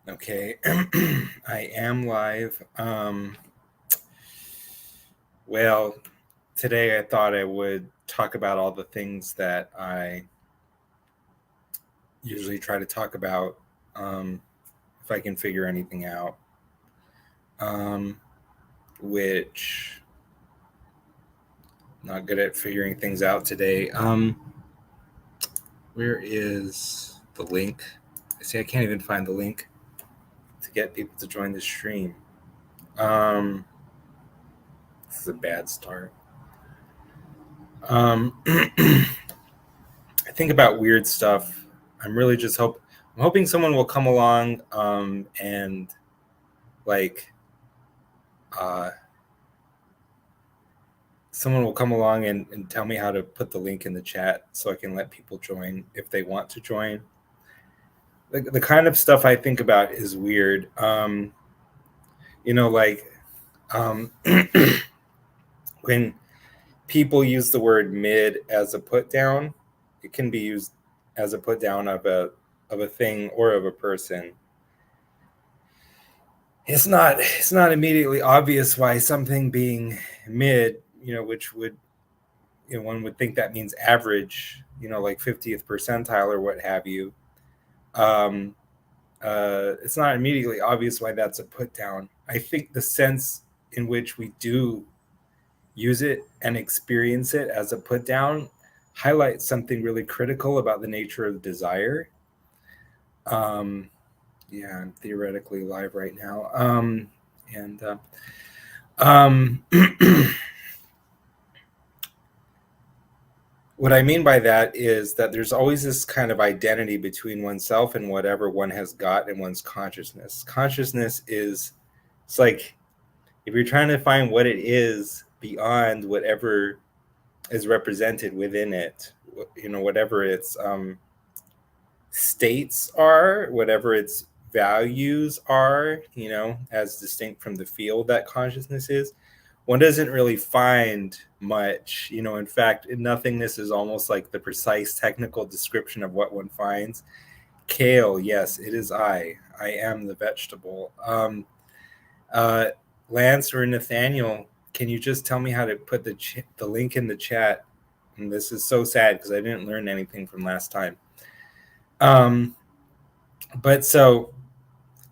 Okay, I am live. Well, today I thought I would talk about all the things that I usually try to talk about, if I can figure anything out. Which I'm not good at figuring things out today. Where is the link? See, I can't even find the link to get people to join the stream. This is a bad start. I think about weird stuff. I'm really just I'm hoping someone will come along and like uh, someone will come along and tell me how to put the link in the chat so I can let people join if they want to join. The kind of stuff I think about is weird. Like when people use the word mid as a put down, it can be used as a put down of a thing or of a person. It's not immediately obvious why something being mid, which would, one would think that means average, like 50th percentile or what have you. It's not immediately obvious why that's a put down. I think the sense in which we do use it and experience it as a put down highlights something really critical about the nature of desire. Yeah, I'm theoretically live right now. And what I mean by that is that there's always this kind of identity between oneself and whatever one has got in one's consciousness. Consciousness it's like if you're trying to find what it is beyond whatever is represented within it, whatever its states are, whatever its values are, as distinct from the field that consciousness is, one doesn't really find much. In fact, nothingness is almost like the precise technical description of what one finds. Kale, yes, it is I am the vegetable. Lance or Nathaniel, can you just tell me how to put the link in the chat? And this is so sad because I didn't learn anything from last time. But so,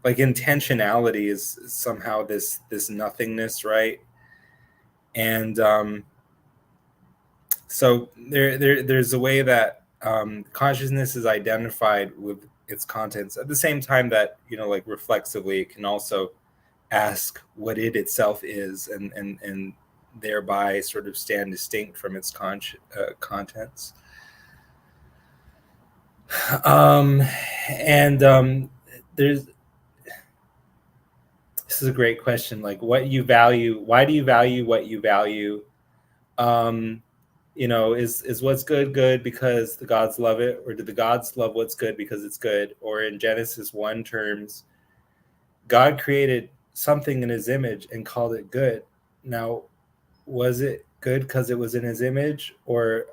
like, intentionality is somehow this nothingness, right? And so there's a way that consciousness is identified with its contents at the same time that, like, reflexively it can also ask what it itself is and thereby sort of stand distinct from its contents. There's this is a great question. Like, what you value, why do you value what you value? Is what's good because the gods love it, or do the gods love what's good because it's good? Or in Genesis 1 terms, God created something in his image and called it good. Now, was it good because it was in his image, or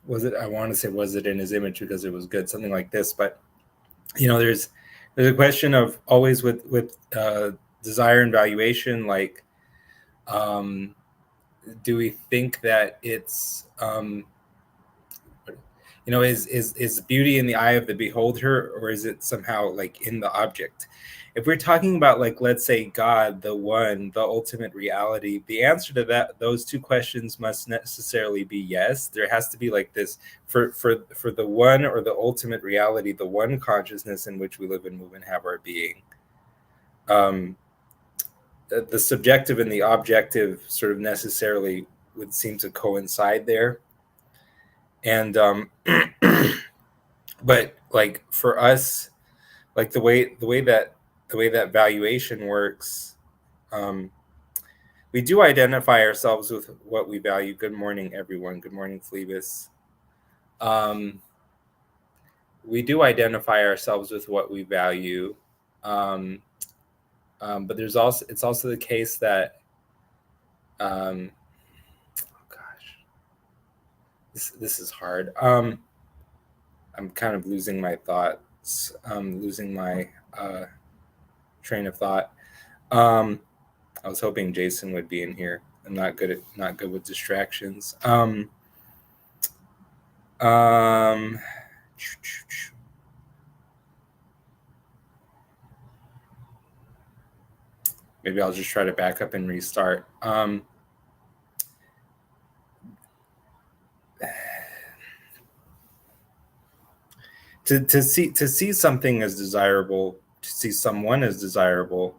was it, I want to say, was it in his image because it was good? Something like this. But there's a question of always with desire and valuation, like, do we think that it's is beauty in the eye of the beholder, or is it somehow like in the object? If we're talking about, like, let's say God, the one, the ultimate reality, the answer to those two questions must necessarily be yes. There has to be like this for the one, or the ultimate reality, the one consciousness in which we live and move and have our being. The subjective and the objective sort of necessarily would seem to coincide there. And but like for us, like the way that valuation works, we do identify ourselves with what we value. Good morning, everyone. Good morning, Phlebas. We do identify ourselves with what we value, but it's also the case that oh gosh, this is hard. I'm kind of losing my thought. losing my train of thought. I was hoping Jason would be in here. I'm not good with distractions. Maybe I'll just try to back up and restart. To see something as desirable, to see someone as desirable,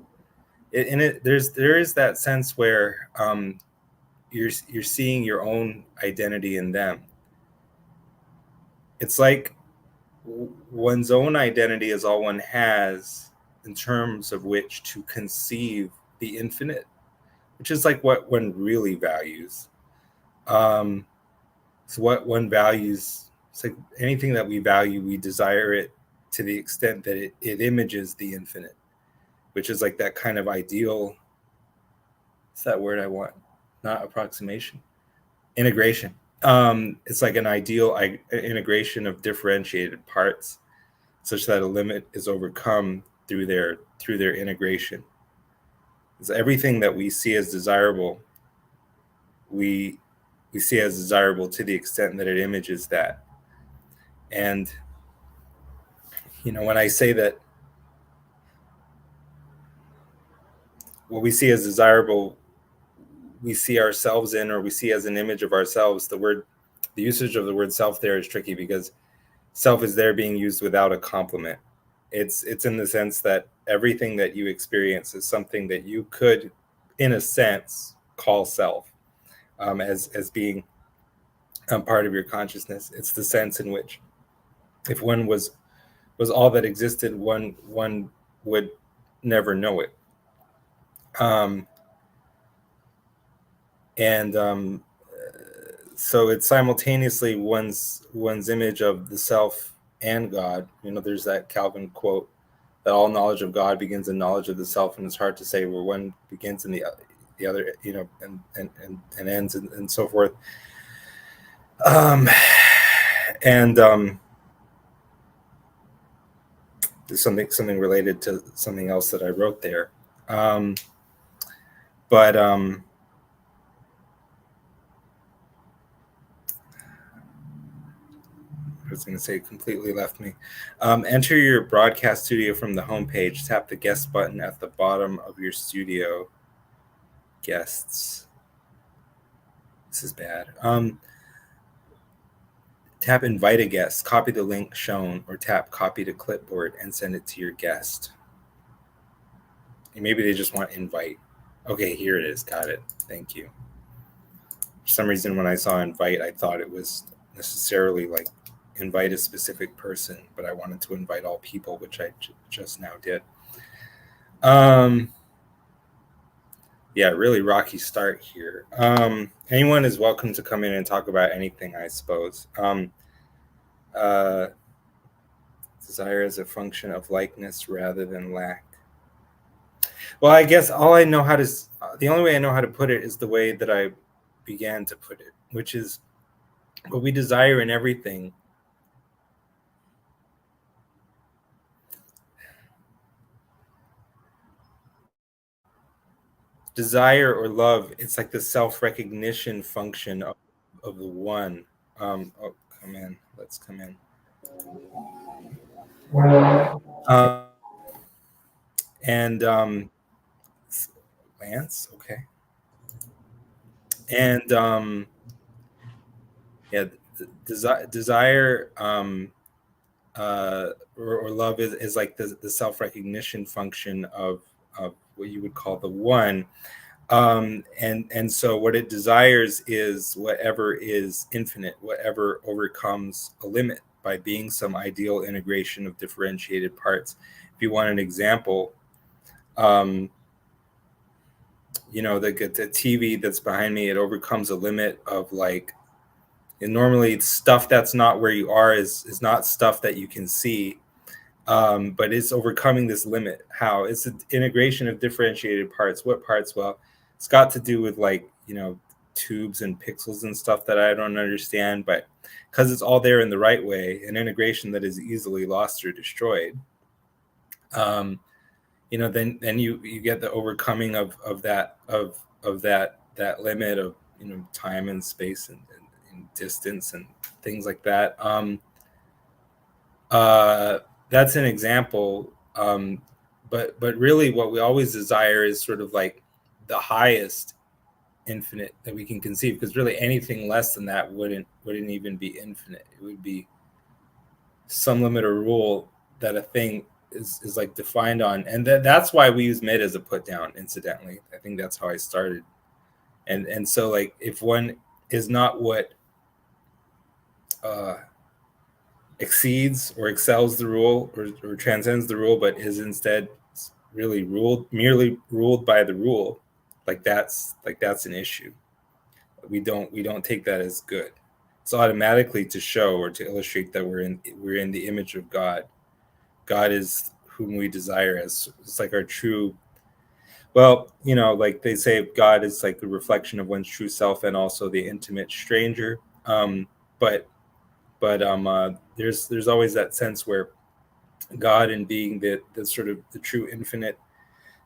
there is that sense where you're seeing your own identity in them. It's like one's own identity is all one has in terms of which to conceive the infinite, which is like what one really values. So what one values, it's like anything that we value, we desire it to the extent that it images the infinite, which is like that kind of ideal. What's that word I want? Not approximation, integration. It's like an ideal integration of differentiated parts, such that a limit is overcome through their integration. It's everything that we see as desirable, we see as desirable to the extent that it images that. And when I say that what we see as desirable, we see ourselves in, or we see as an image of ourselves, the usage of the word self there is tricky because self is there being used without a complement. It's in the sense that everything that you experience is something that you could, in a sense, call self, as being part of your consciousness. It's the sense in which, if one was all that existed, one would never know it. And so it's simultaneously one's image of the self and God. There's that Calvin quote that all knowledge of God begins in knowledge of the self, and it's hard to say where one begins and the other, and ends, and so forth. There's something related to something else that I wrote there. But I was going to say, completely left me. Enter your broadcast studio from the homepage. Tap the guest button at the bottom of your studio. Guests. This is bad. Tap invite a guest. Copy the link shown, or tap copy to clipboard and send it to your guest. And maybe they just want invite. Okay, here it is. Got it. Thank you. For some reason, when I saw invite, I thought it was necessarily like invite a specific person, but I wanted to invite all people, which I just now did. Yeah, really rocky start here. Anyone is welcome to come in and talk about anything, I suppose. Desire is a function of likeness rather than lack. Well, I guess the only way I know how to put it is the way that I began to put it, which is what we desire in everything. Desire or love, it's like the self-recognition function of the one. Come in. Let's come in. And Lance, okay. And yeah, desire or love is like the self-recognition function of what you would call the one. And so what it desires is whatever is infinite, whatever overcomes a limit by being some ideal integration of differentiated parts. If you want an example, the TV that's behind me, it overcomes a limit of like, and normally stuff that's not where you are is not stuff that you can see. But it's overcoming this limit. How? It's an integration of differentiated parts. What parts? Well, it's got to do with like, tubes and pixels and stuff that I don't understand, but because it's all there in the right way, an integration that is easily lost or destroyed, then you get the overcoming of that limit of time and space and distance and things like that. That's an example. But really, what we always desire is sort of like the highest infinite that we can conceive, because really anything less than that wouldn't even be infinite. It would be some limit or rule that a thing is like defined on, and that's why we use mid as a put down. Incidentally, I think that's how I started, and so like if one is not what exceeds or excels the rule or transcends the rule, but is instead really merely ruled by the rule, like that's an issue. We don't take that as good. It's automatically to show or to illustrate that we're in the image of God. God is whom we desire as it's like our true. Well, like they say, God is like the reflection of one's true self and also the intimate stranger. But there's always that sense where God, in being the sort of the true infinite,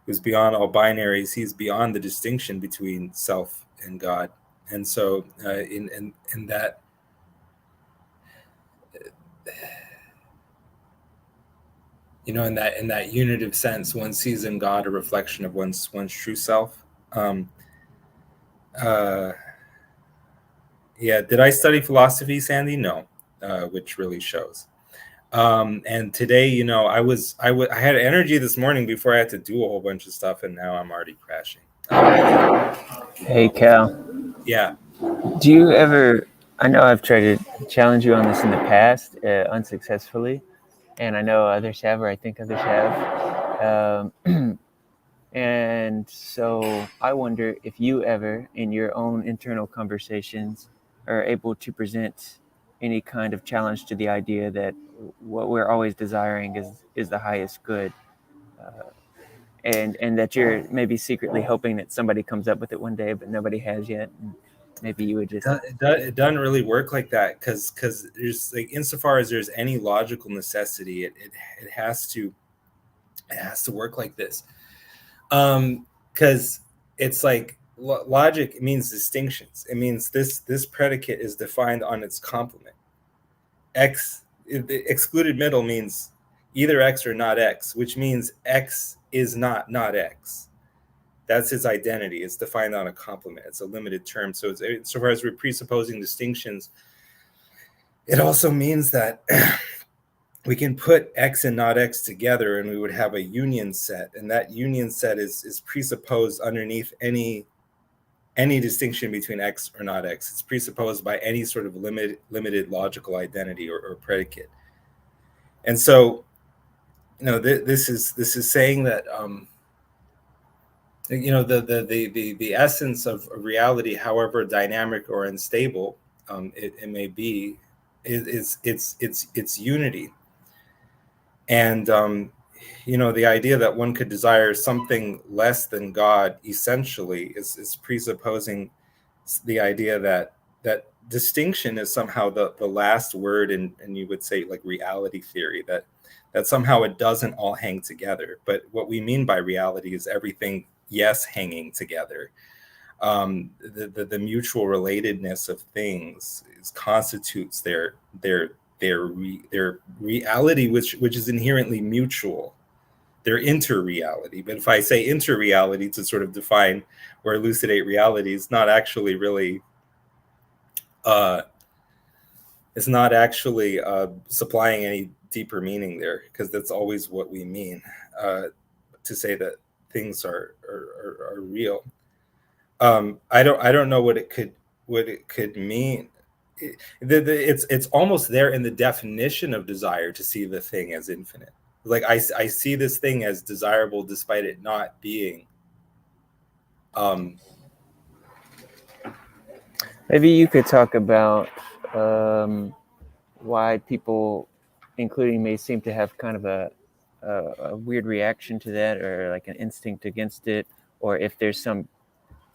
who's beyond all binaries, he's beyond the distinction between self and God. And so in that in that unitive sense, one sees in God a reflection of one's true self. Yeah, did I study philosophy, Sandy? No, which really shows. And today, I had energy this morning before I had to do a whole bunch of stuff, and now I'm already crashing. Hey, Cal. Yeah. Do you ever? I know I've tried to challenge you on this in the past, unsuccessfully, and I know others have, or I think others have. And so I wonder if you ever, in your own internal conversations, are able to present any kind of challenge to the idea that what we're always desiring is the highest good, and that you're maybe secretly hoping that somebody comes up with it one day, but nobody has yet. And maybe you would just. It doesn't really work like that, because there's like, insofar as there's any logical necessity, it has to work like this. Because it's like logic means distinctions. It means this predicate is defined on its complement. X, the excluded middle means either X or not X, which means X is not X. That's its identity. It's defined on a complement. It's a limited term. So so far as we're presupposing distinctions, it also means that we can put X and not X together and we would have a union set. And that union set is presupposed underneath any distinction between X or not X. It's presupposed by any sort of limited logical identity or predicate. And so, this is saying that the essence of reality, however dynamic or unstable it may be, is it's unity. And the idea that one could desire something less than God essentially is presupposing the idea that distinction is somehow the last word, and you would say like reality theory, that somehow it doesn't all hang together. But what we mean by reality is everything, yes, hanging together. The mutual relatedness of things constitutes their reality, which is inherently mutual, their interreality. But if I say interreality to sort of define or elucidate reality, it's not actually really supplying any deeper meaning there, because that's always what we mean to say that things are real. I don't know what it could mean. It's almost there in the definition of desire to see the thing as infinite. Like I see this thing as desirable despite it not being. Maybe you could talk about why people, including me, seem to have kind of a weird reaction to that, or like an instinct against it, or if there's some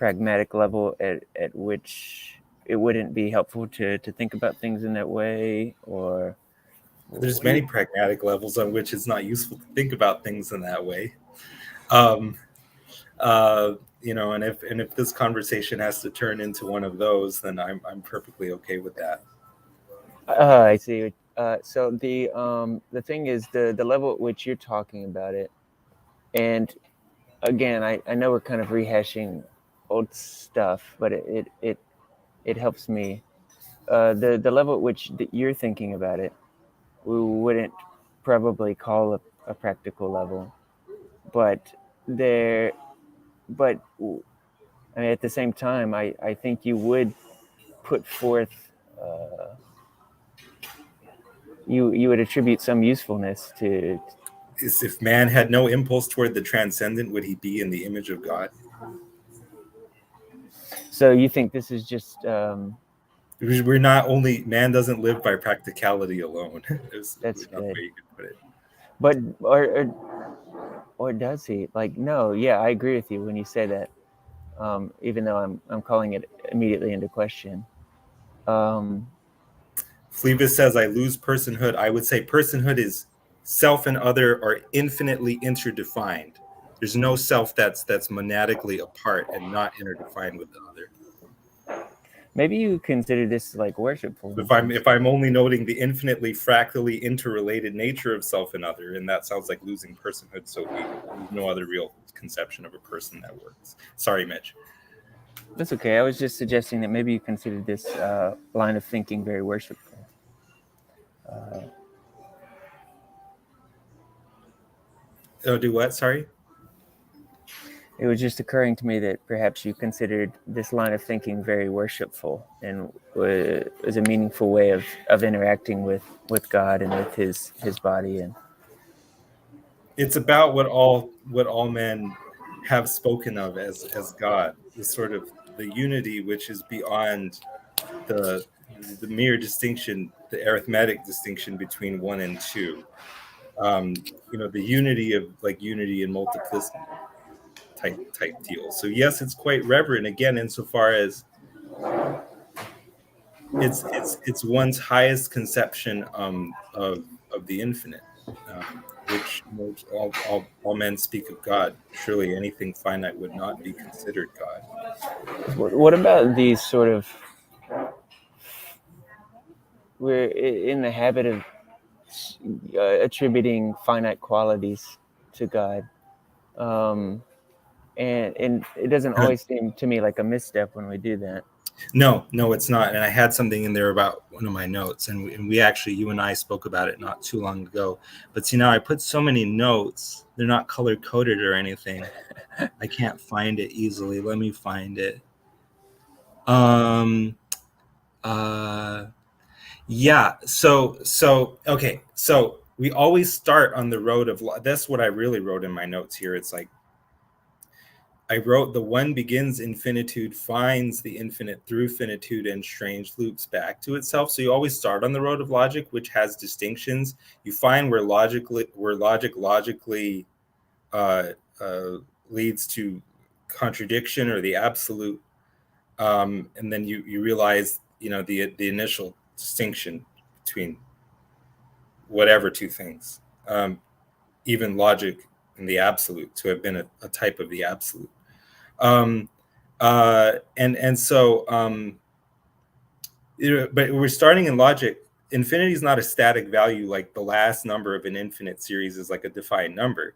pragmatic level at which it wouldn't be helpful to think about things in that way? Or There's many pragmatic levels on which it's not useful to think about things in that way. Um, and if this conversation has to turn into one of those, then I'm perfectly okay with that. I see. So the thing is the level at which you're talking about it, and again, I know we're kind of rehashing old stuff, but it helps me. The level at which you're thinking about it, we wouldn't probably call a practical level, but there, but I mean, at the same time, I think you would put forth, you would attribute some usefulness to. If man had no impulse toward the transcendent, would he be in the image of God? So you think this is just We're not only, man doesn't live by practicality alone. There's that's another good, way you could put it. but or does he? Like, no, yeah, I agree with you when you say that. Even though I'm calling it immediately into question. Phoebus says, I lose personhood. I would say personhood is self and other are infinitely interdefined. There's no self that's monadically apart and not interdefined with the other. Maybe you consider this like worshipful. If I'm only noting the infinitely fractally interrelated nature of self and other, and that sounds like losing personhood, so be it. There's no other real conception of a person that works. Sorry, Mitch. That's okay. I was just suggesting that maybe you consider this line of thinking very worshipful. Oh, do what? Sorry. It was just occurring to me that perhaps you considered this line of thinking very worshipful and was a meaningful way of interacting with God and with his body. And it's about what all men have spoken of as God, the sort of the unity which is beyond the the mere distinction, the arithmetic distinction between one and two. The unity of like unity and multiplicity type deal. So yes, it's quite reverent again, insofar as it's one's highest conception of the infinite, which all men speak of God. Surely anything finite would not be considered God. what about these sort of? We're in the habit of attributing finite qualities to God. And it doesn't always seem to me like a misstep when we do that. No, it's not. And I had something in there about one of my notes, and we actually, you and I spoke about it not too long ago. But see, now I put so many notes; they're not color coded or anything. I can't find it easily. Let me find it. Yeah. So okay. So we always start on the road of. That's what I really wrote in my notes here. It's like I wrote, the one begins infinitude, finds the infinite through finitude, and strange loops back to itself. So you always start on the road of logic, which has distinctions. You find where logic logically uh, leads to contradiction or the absolute, and then you realize the initial distinction between whatever two things, even logic and the absolute, to have been a type of the absolute. And so but we're starting in logic. Infinity is not a static value, like the last number of an infinite series is like a defined number.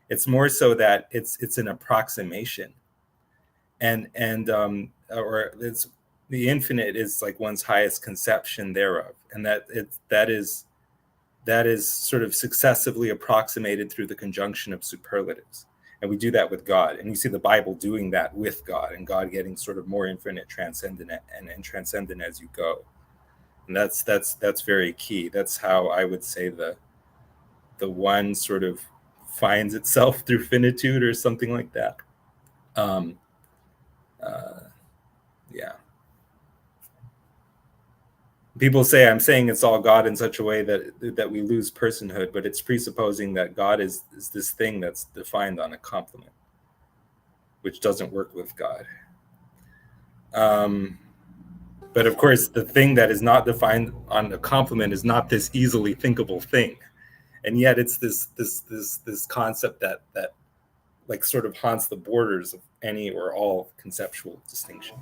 It's more so that it's an approximation, and or it's the infinite is like one's highest conception thereof, and that is sort of successively approximated through the conjunction of superlatives. And we do that with God. And you see the Bible doing that with God, and God getting sort of more infinite, transcendent, and transcendent as you go. And that's very key. That's how I would say the one sort of finds itself through finitude or something like that. Um, yeah. People say I'm saying it's all God in such a way that we lose personhood, but it's presupposing that God is this thing that's defined on a complement, which doesn't work with God. But of course, the thing that is not defined on a complement is not this easily thinkable thing, and yet it's this concept that like sort of haunts the borders of any or all conceptual distinction.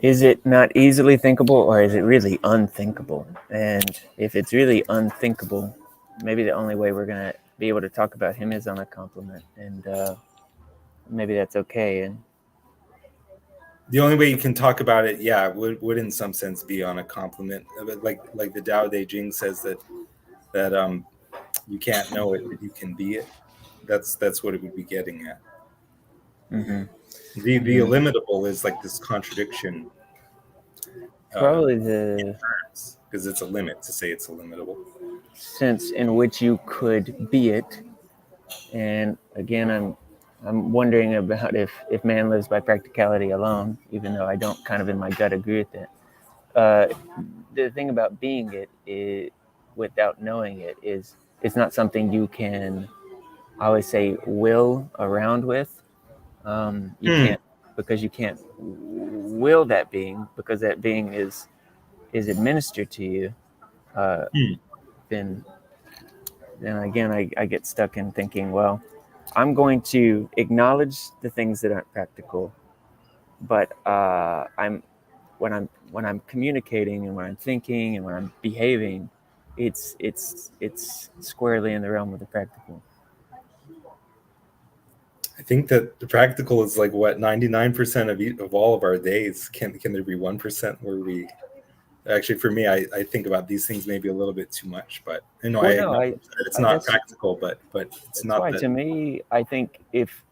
Is it not easily thinkable, or is it really unthinkable? And if it's really unthinkable, maybe the only way we're gonna be able to talk about him is on a compliment, and maybe that's okay. And The only way you can talk about it, yeah, would in some sense be on a compliment. But like the Tao Te Ching says that you can't know it, but you can be it. That's what it would be getting at. mm-hmm. The Mm-hmm. illimitable is like this contradiction Probably in the terms, because it's a limit to say it's illimitable. sense in which you could be it. And again, I'm wondering about if man lives by practicality alone, even though I don't kind of in my gut agree with it. The thing about being it is, without knowing it, is it's not something you can, I always say, will around with. You Hmm. can't, because you can't will that being, because that being is administered to you. Uh, Hmm. then then again, I get stuck in thinking, well, I'm going to acknowledge the things that aren't practical, but when I'm communicating and when I'm thinking and when I'm behaving, it's squarely in the realm of the practical. I think that the practical is like what 99% of all of our days. Can there be 1% where we actually? For me, I think about these things maybe a little bit too much, but I Well, no, acknowledge that it's I not that's practical, but it's that's not why that. to me, I think if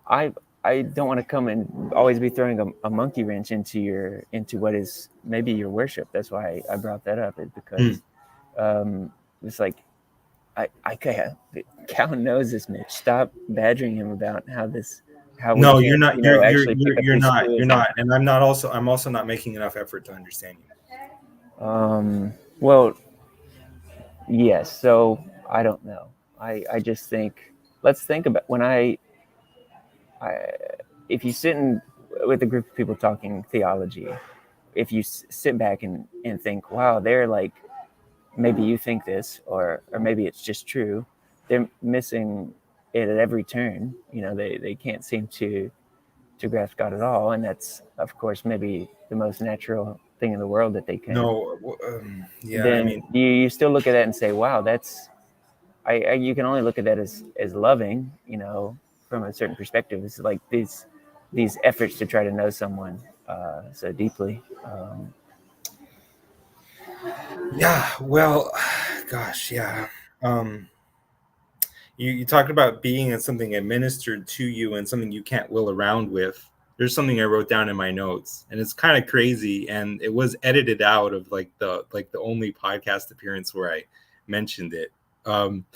I I don't want to come and always be throwing a monkey wrench into what is maybe your worship. That's why I brought that up, is Hmm. because it's like I can't. Cal knows this, Mitch. Stop badgering him about how we No, you're can't, not. actually pick up You're these not. You're clues. not. And I'm not. Also, I'm also not making enough effort to understand you. Well, yes. So I don't know. I just think, let's think about I if you sit in with a group of people talking theology, if you sit back and think, wow, they're like, maybe you think this, or maybe it's just true. They're missing it at every turn. They can't seem to grasp God at all, and that's of course maybe the most natural thing in the world that they can. No. Yeah. I Then mean, you still look at that and say, wow, that's you can only look at that as loving, from a certain perspective. It's like these efforts to try to know someone so deeply. yeah. Well, gosh. Yeah. Um, you talked about being as something administered to you and something you can't will around with. There's something I wrote down in my notes, and it's kind of crazy, and it was edited out of like the only podcast appearance where I mentioned it. Um,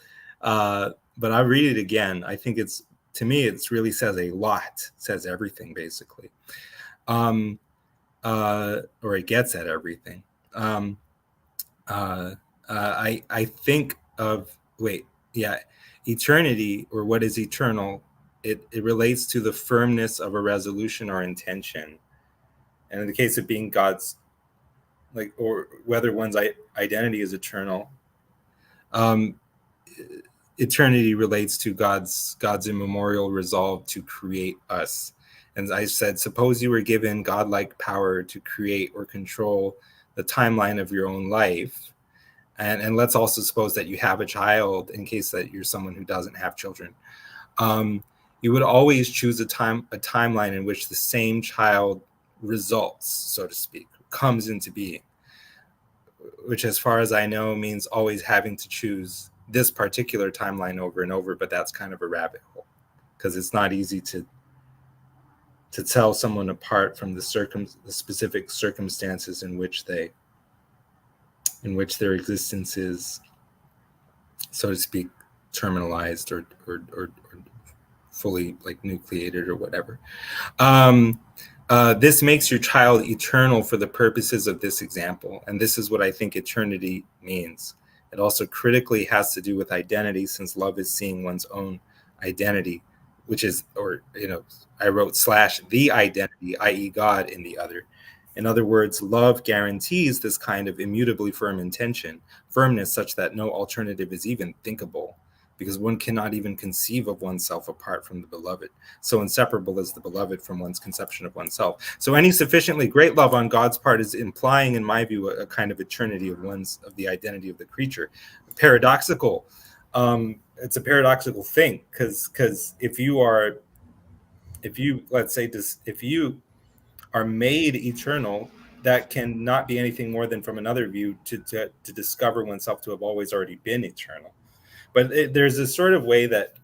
but I read it again. I think it's, to me, it's really says a lot, says everything basically, or it gets at everything. Um, uh, I think of, wait, yeah, eternity, or what is eternal. It relates to the firmness of a resolution or intention, and in the case of being God's, like, or whether one's identity is eternal. Um, Eternity relates to God's immemorial resolve to create us. And I said, suppose you were given godlike power to create or control the timeline of your own life. And let's also suppose that you have a child, in case that you're someone who doesn't have children. You would always choose a timeline in which the same child results, so to speak, comes into being, which, as far as I know, means always having to choose this particular timeline over and over. But that's kind of a rabbit hole, because it's not easy to tell someone apart from the specific circumstances in which their existence is, so to speak, terminalized or fully like nucleated or whatever. Um, this makes your child eternal for the purposes of this example, and this is what I think eternity means. It also critically has to do with identity, since love is seeing one's own identity which is, or, I wrote / the identity, i.e. God, in the other. In other words, love guarantees this kind of immutably firm intention, firmness such that no alternative is even thinkable, because one cannot even conceive of oneself apart from the beloved. So inseparable is the beloved from one's conception of oneself. So any sufficiently great love on God's part is implying, in my view, a kind of eternity of the identity of the creature. Paradoxical. It's a paradoxical thing, because if you are made eternal, that can not be anything more than, from another view, to discover oneself to have always already been eternal. But there's a sort of way that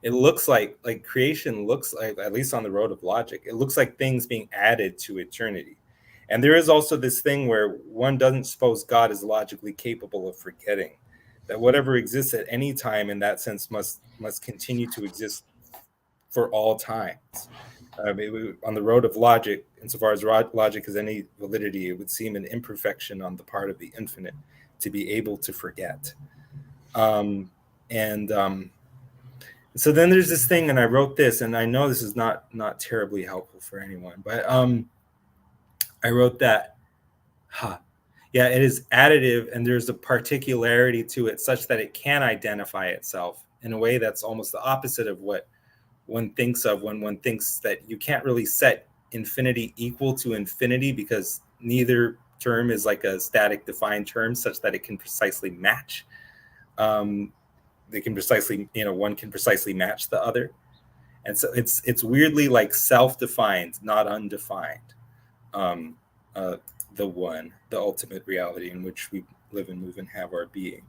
it looks like creation looks like, at least on the road of logic, it looks like things being added to eternity. And there is also this thing where one doesn't suppose God is logically capable of forgetting, that whatever exists at any time in that sense must continue to exist for all times. On the road of logic, insofar as logic has any validity, it would seem an imperfection on the part of the infinite to be able to forget. So then there's this thing, and I wrote this, and I know this is not terribly helpful for anyone, but I wrote that, it is additive, and there's a particularity to it such that it can identify itself in a way that's almost the opposite of what one thinks of when one thinks that you can't really set infinity equal to infinity, because neither term is like a static defined term such that it can precisely match. They can precisely, one can precisely match the other. And so it's weirdly like self-defined, not undefined. The one, the ultimate reality in which we live and move and have our being,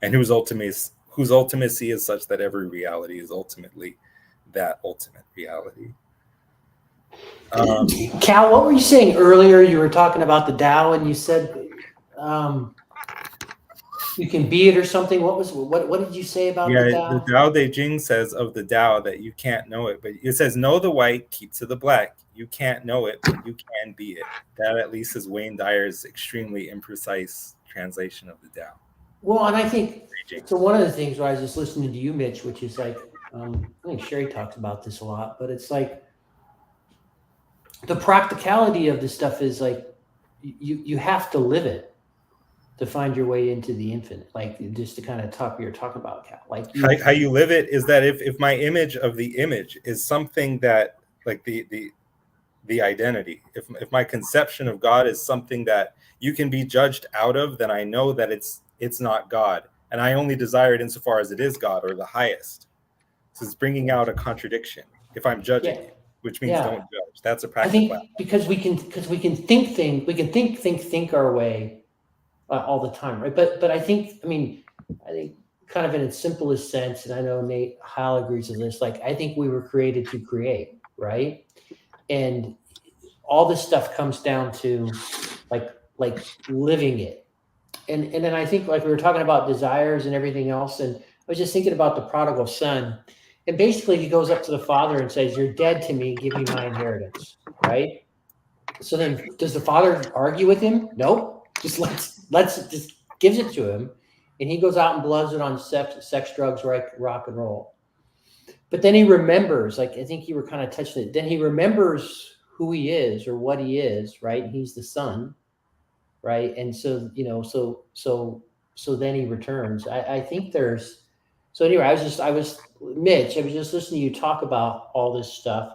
and whose ultimacy is such that every reality is ultimately that ultimate reality. Cal, what were you saying earlier? You were talking about the Tao, and you said you can be it or something. What did you say about the Tao? The Tao Te Ching says of the Tao that you can't know it, but it says, know the white, keep to the black. You can't know it, but you can be it. That at least is Wayne Dyer's extremely imprecise translation of the Tao. Well, and I think, so one of the things where I was just listening to you, Mitch, which is like, I think Sherry talks about this a lot, but it's like the practicality of this stuff is like, you have to live it to find your way into the infinite. Like, just to kind of talk, you're talking about, Cal. Like how you live it is that if my image of the image is something that, like the identity, if my conception of God is something that you can be judged out of, then I know that it's not God, and I only desire it insofar as it is God or the highest. So it's bringing out a contradiction if I'm judging you, which means don't judge. That's a practical. I think because we can think our way all the time, right? But I think kind of in its simplest sense, and I know Nate Howell agrees with this, like I think we were created to create, right? And all this stuff comes down to like living it. And then I think, like we were talking about desires and everything else, and I was just thinking about the prodigal son. And basically he goes up to the father and says, you're dead to me, give me my inheritance, right? So then does the father argue with him? Nope. Just just gives it to him. And he goes out and blows it on sex, drugs, rock and roll. But then he remembers, like I think you were kind of touching it. Then he remembers who he is or what he is, right? He's the son, right? And so, so then he returns. I think there's, so anyway, I was Mitch, I was just listening to you talk about all this stuff,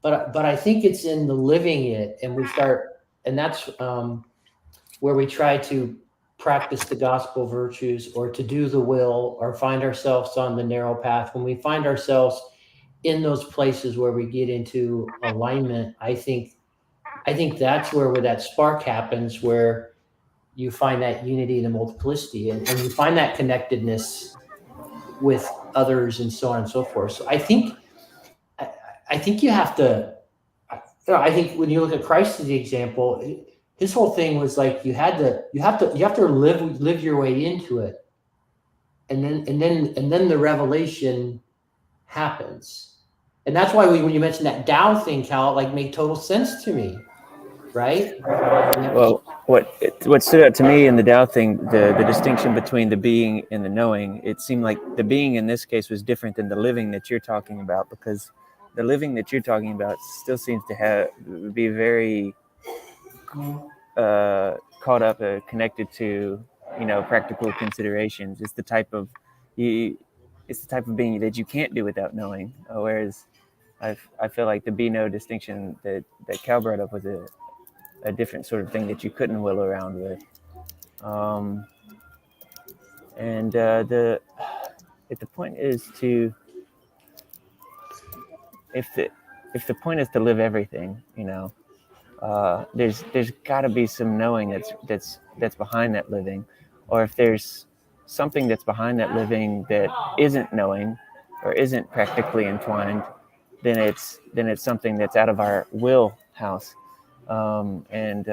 but I think it's in the living it, and we start, and that's where we try to practice the gospel virtues, or to do the will, or find ourselves on the narrow path. When we find ourselves in those places where we get into alignment, I think that's where that spark happens, where you find that unity and the multiplicity, and you find that connectedness with others and so on and so forth. So I think you have to, I think when you look at Christ as the example, his whole thing was like, you have to live your way into it. And then the revelation happens. And that's why when you mentioned that Tao thing, Cal, it like made total sense to me. right? Well, what stood out to me in the Tao thing, the distinction between the being and the knowing, it seemed like the being in this case was different than the living that you're talking about, because the living that you're talking about still seems to be very caught up, connected to practical considerations. It's the type of being that you can't do without knowing. Whereas I feel like the be no distinction that Cal brought up was a different sort of thing that you couldn't will around with. And if the point is to if the point is to live everything, there's got to be some knowing that's behind that living, or if there's something that's behind that living that isn't knowing or isn't practically entwined, then it's something that's out of our will house. And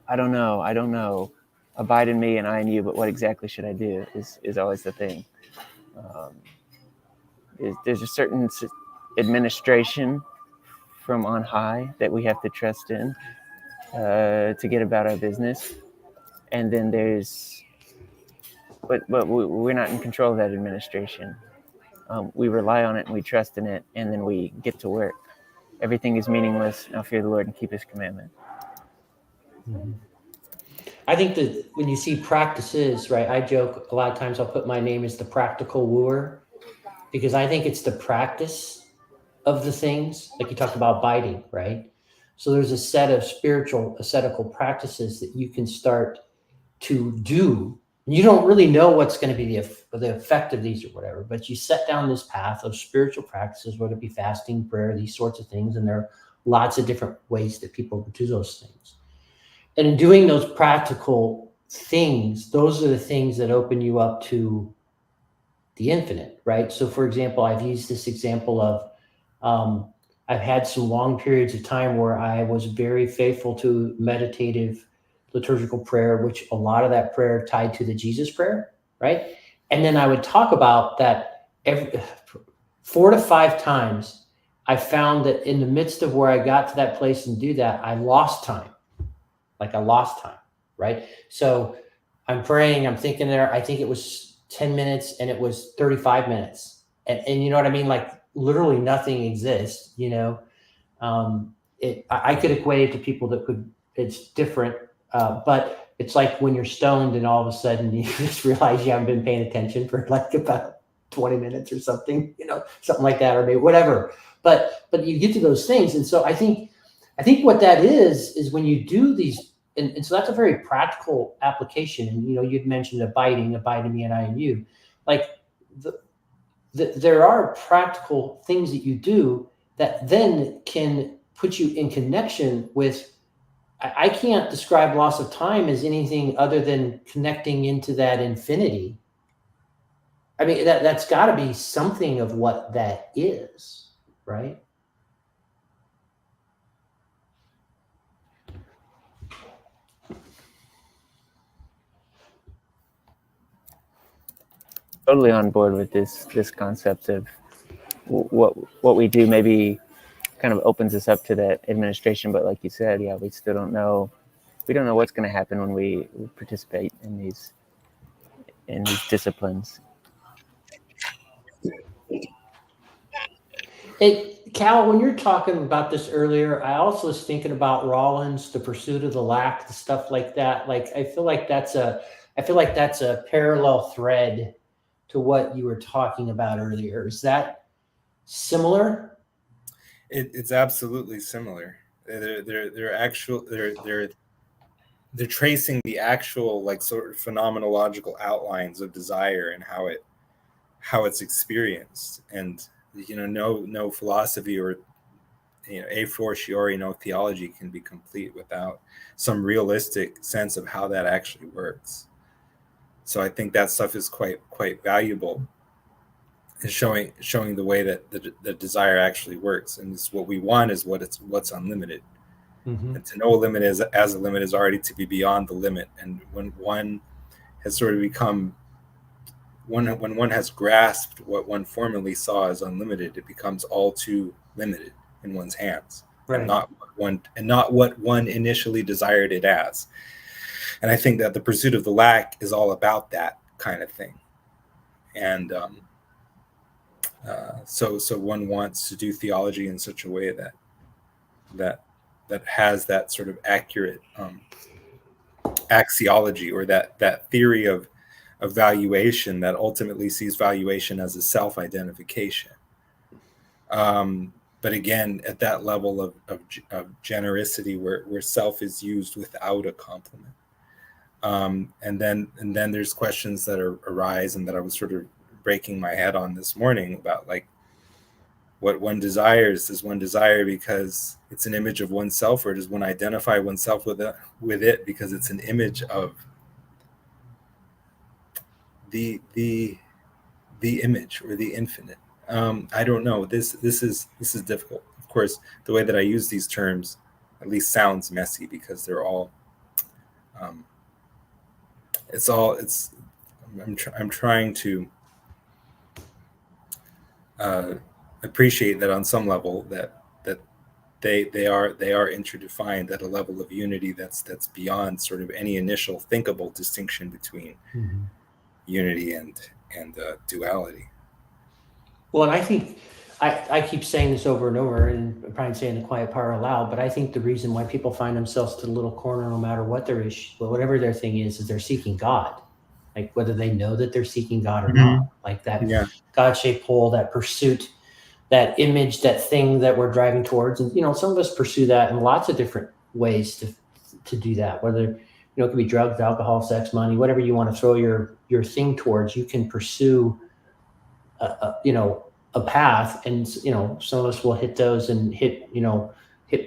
I don't know. Abide in me and I in you, but what exactly should I do is always the thing. There's a certain administration from on high that we have to trust in to get about our business, and then but we're not in control of that administration. We rely on it and we trust in it, and then we get to work. Everything is meaningless. Now fear the Lord and keep His commandment. Mm-hmm. I think that when you see practices, right, I joke a lot of times I'll put my name as the practical wooer, because I think it's the practice of the things, like you talked about abiding, right? So there's a set of spiritual ascetical practices that you can start to do. You don't really know what's going to be the effect of these or whatever, but you set down this path of spiritual practices, whether it be fasting, prayer, these sorts of things. And there are lots of different ways that people do those things. And in doing those practical things, those are the things that open you up to the infinite, right? So for example, I've used this example of, I've had some long periods of time where I was very faithful to meditative liturgical prayer, which a lot of that prayer tied to the Jesus prayer, right? And then I would talk about that every 4 to 5 times. I found that in the midst of where I got to that place and do that, I lost time. Like I lost time, right? So I'm praying, I'm thinking there, I think it was 10 minutes and it was 35 minutes. And you know what I mean? Like literally nothing exists, I could equate it to people that could, it's different. But it's like when you're stoned and all of a sudden you just realize you haven't been paying attention for like about 20 minutes or something, something like that, or maybe whatever. But you get to those things. And so I think what that is when you do these, and so that's a very practical application. And, you'd mentioned abide in me and I in you. Like there are practical things that you do that then can put you in connection with, I can't describe loss of time as anything other than connecting into that infinity. I mean, that's got to be something of what that is, right? Totally on board with this concept of what we do maybe kind of opens us up to that administration, but like you said, yeah, we still don't know. We don't know what's going to happen when we participate in these disciplines. Cal, when you're talking about this earlier, I also was thinking about Rollins, the pursuit of the lack, the stuff like that. Like I feel like that's a parallel thread to what you were talking about earlier. Is that similar? It's absolutely similar. They're tracing the actual like sort of phenomenological outlines of desire and how it's experienced. And no philosophy or a fortiori no theology can be complete without some realistic sense of how that actually works. So I think that stuff is quite valuable in showing the way that the desire actually works. And it's what we want is what's unlimited. Mm-hmm. And to know a limit as a limit is already to be beyond the limit. And when one has sort of become when one has grasped what one formerly saw as unlimited, it becomes all too limited in one's hands. Right. and not what one initially desired it as. And I think that the pursuit of the lack is all about that kind of thing. And so one wants to do theology in such a way that has that sort of accurate axiology, or that theory of valuation that ultimately sees valuation as a self-identification. But again, at that level of generosity where self is used without a compliment. And then there's questions that arise, and that I was sort of breaking my head on this morning about, like, what one desires. Does one desire because it's an image of oneself, or does one identify oneself with it because it's an image of the image or the infinite? I don't know. This is difficult. Of course, the way that I use these terms at least sounds messy, because they're all I'm trying to appreciate that on some level that they are interdefined at a level of unity that's beyond sort of any initial thinkable distinction between unity and duality. Well, and I think I keep saying this over and over, and I'm probably saying the quiet part aloud, but I think the reason why people find themselves to the little corner, no matter what their issue, whatever their thing is they're seeking God. Like, whether they know that they're seeking God or not, like that God-shaped hole, that pursuit, that image, that thing that we're driving towards. And, some of us pursue that in lots of different ways to do that, whether, it could be drugs, alcohol, sex, money, whatever you want to throw your thing towards. You can pursue a path, and some of us will hit those and hit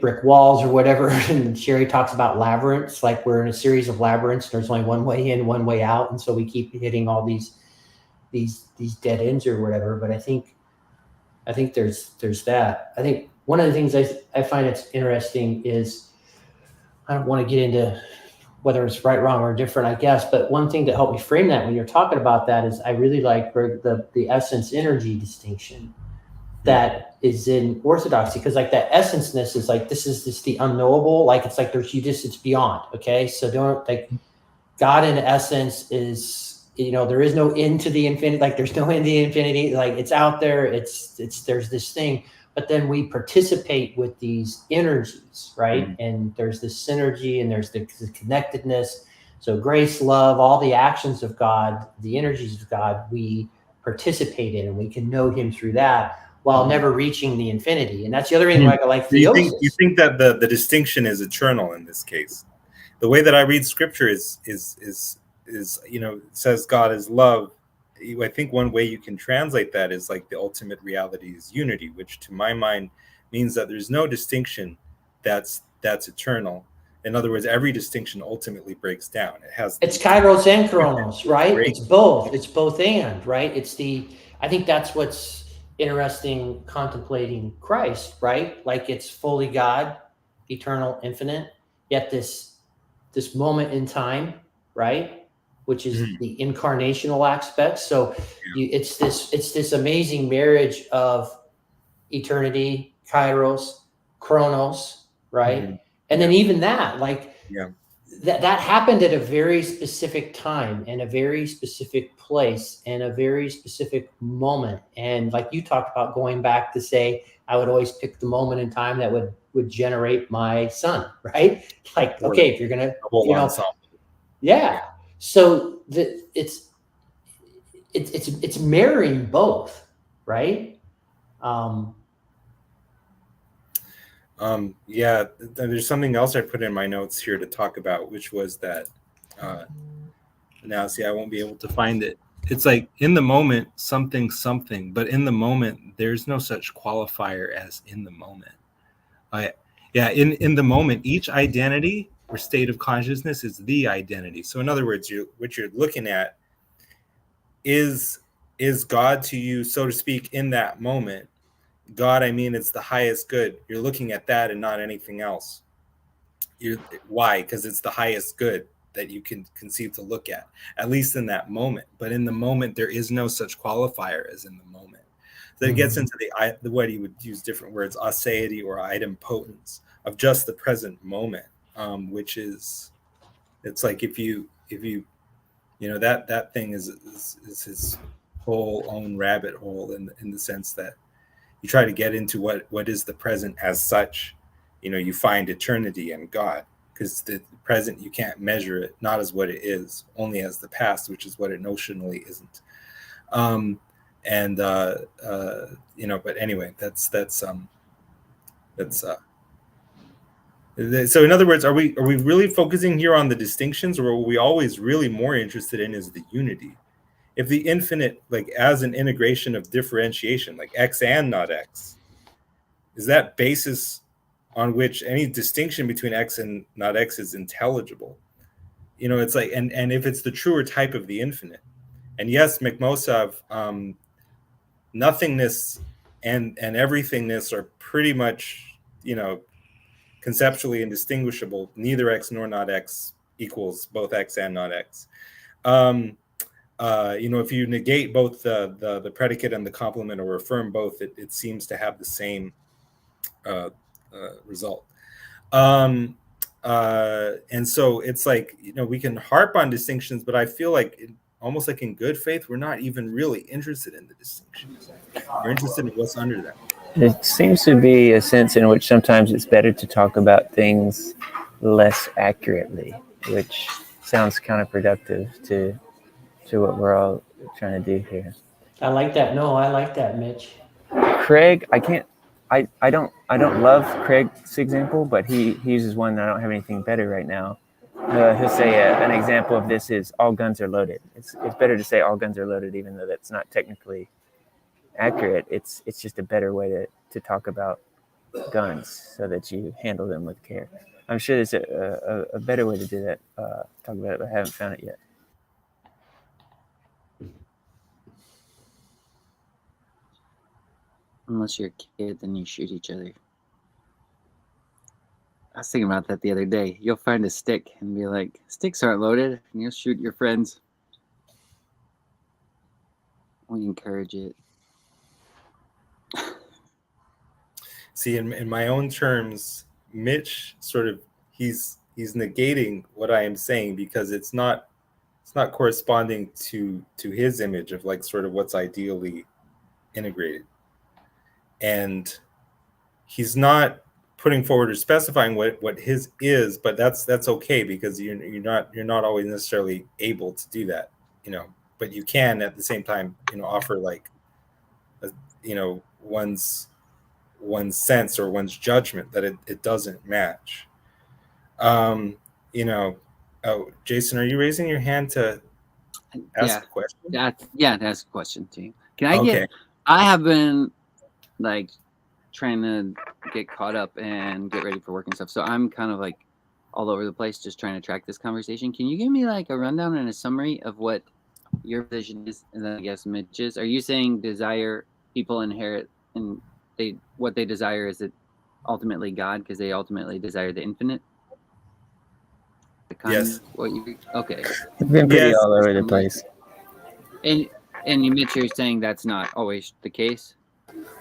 brick walls or whatever. And Sherry talks about labyrinths, like we're in a series of labyrinths. There's only one way in, one way out, and so we keep hitting all these dead ends or whatever. But I think there's that. I think one of the things I find it's interesting is, I don't want to get into whether it's right, wrong, or different, I guess. But one thing that helped me frame that when you're talking about that is, I really like the essence energy distinction that is in orthodoxy, because like that essenceness is like, this is just the unknowable. Like, it's like it's beyond. Okay, so don't, like, God in essence is, there is no end to the infinity. Like, there's no end to the infinity. Like, it's out there. It's there's this thing. But then we participate with these energies, right? And there's this synergy, and there's the connectedness. So grace, love, all the actions of God, the energies of God, we participate in, and we can know Him through that, while never reaching the infinity. And that's the other reason why I like theosis. You think that the distinction is eternal in this case? The way that I read Scripture is it says God is love. I think one way you can translate that is like the ultimate reality is unity, which to my mind means that there's no distinction that's eternal. In other words, every distinction ultimately breaks down. It's kairos and chronos, right? It's both. It's both and, right? I think that's what's interesting contemplating Christ, right? Like, it's fully God, eternal, infinite, yet this moment in time, right? Which is the incarnational aspect. So it's this amazing marriage of eternity, kairos, chronos, right? And then even that, like, that happened at a very specific time, and a very specific place, and a very specific moment. And like you talked about, going back to say, I would always pick the moment in time that would generate my son, right? Like, okay, if you're gonna, so it's marrying both, right? There's something else I put in my notes here to talk about, which was that now see, I won't be able to find it. It's like, in the moment, something, but in the moment, there's no such qualifier as in the moment. In the moment, each identity or state of consciousness is the identity. So in other words, what you're looking at is God to you, so to speak, in that moment. God, I mean, it's the highest good. You're looking at that and not anything else. Why? Because it's the highest good that you can conceive to look at least in that moment. But in the moment, there is no such qualifier as in the moment. So it gets into the way you would use different words, aseity or idempotence of just the present moment, which is, it's like if you that thing is his whole own rabbit hole in the sense that you try to get into what is the present as such. You find eternity and God, because the present, you can't measure it, not as what it is, only as the past, which is what it notionally isn't. But anyway, that's so in other words, are we really focusing here on the distinctions, or are we always really more interested in is the unity? If the infinite, like as an integration of differentiation, like X and not X, is that basis on which any distinction between X and not X is intelligible? It's like, and if it's the truer type of the infinite, and yes, McMosav, nothingness and everythingness are pretty much, conceptually indistinguishable. Neither X nor not X equals both X and not X. If you negate both the predicate and the complement, or affirm both, it seems to have the same result. And so it's like, we can harp on distinctions, but I feel like almost like in good faith, we're not even really interested in the distinctions. We're interested in what's under them. It seems to be a sense in which sometimes it's better to talk about things less accurately, which sounds counterproductive to what we're all trying to do here. I like that. No, I like that, Mitch. Craig, I don't love Craig's example, but he uses one that I don't have anything better right now. He'll say an example of this is all guns are loaded. It's better to say all guns are loaded, even though that's not technically accurate. It's just a better way to talk about guns so that you handle them with care. I'm sure there's a better way to do that. Talk about it, but I haven't found it yet. Unless you're a kid, then you shoot each other. I was thinking about that the other day. You'll find a stick and be like, sticks aren't loaded, and you'll shoot your friends. We encourage it. See, in my own terms, Mitch sort of, he's negating what I am saying, because it's not corresponding to his image of like sort of what's ideally integrated. And he's not putting forward or specifying what his is, but that's okay, because you're not always necessarily able to do that, but you can at the same time, offer like one's sense or one's judgment that it doesn't match. Oh, Jason, are you raising your hand to ask a question? To ask a question to you. Can I Okay. I have been like trying to get caught up and get ready for work and stuff, so I'm kind of like all over the place just trying to track this conversation. Can you give me like a rundown and a summary of what your vision is, and then I guess Mitch's? Are you saying people inherit, and what they desire is it ultimately God, because they ultimately desire the infinite? Yes. Okay. It's been pretty all over the place. And Mitch, you're saying that's not always the case,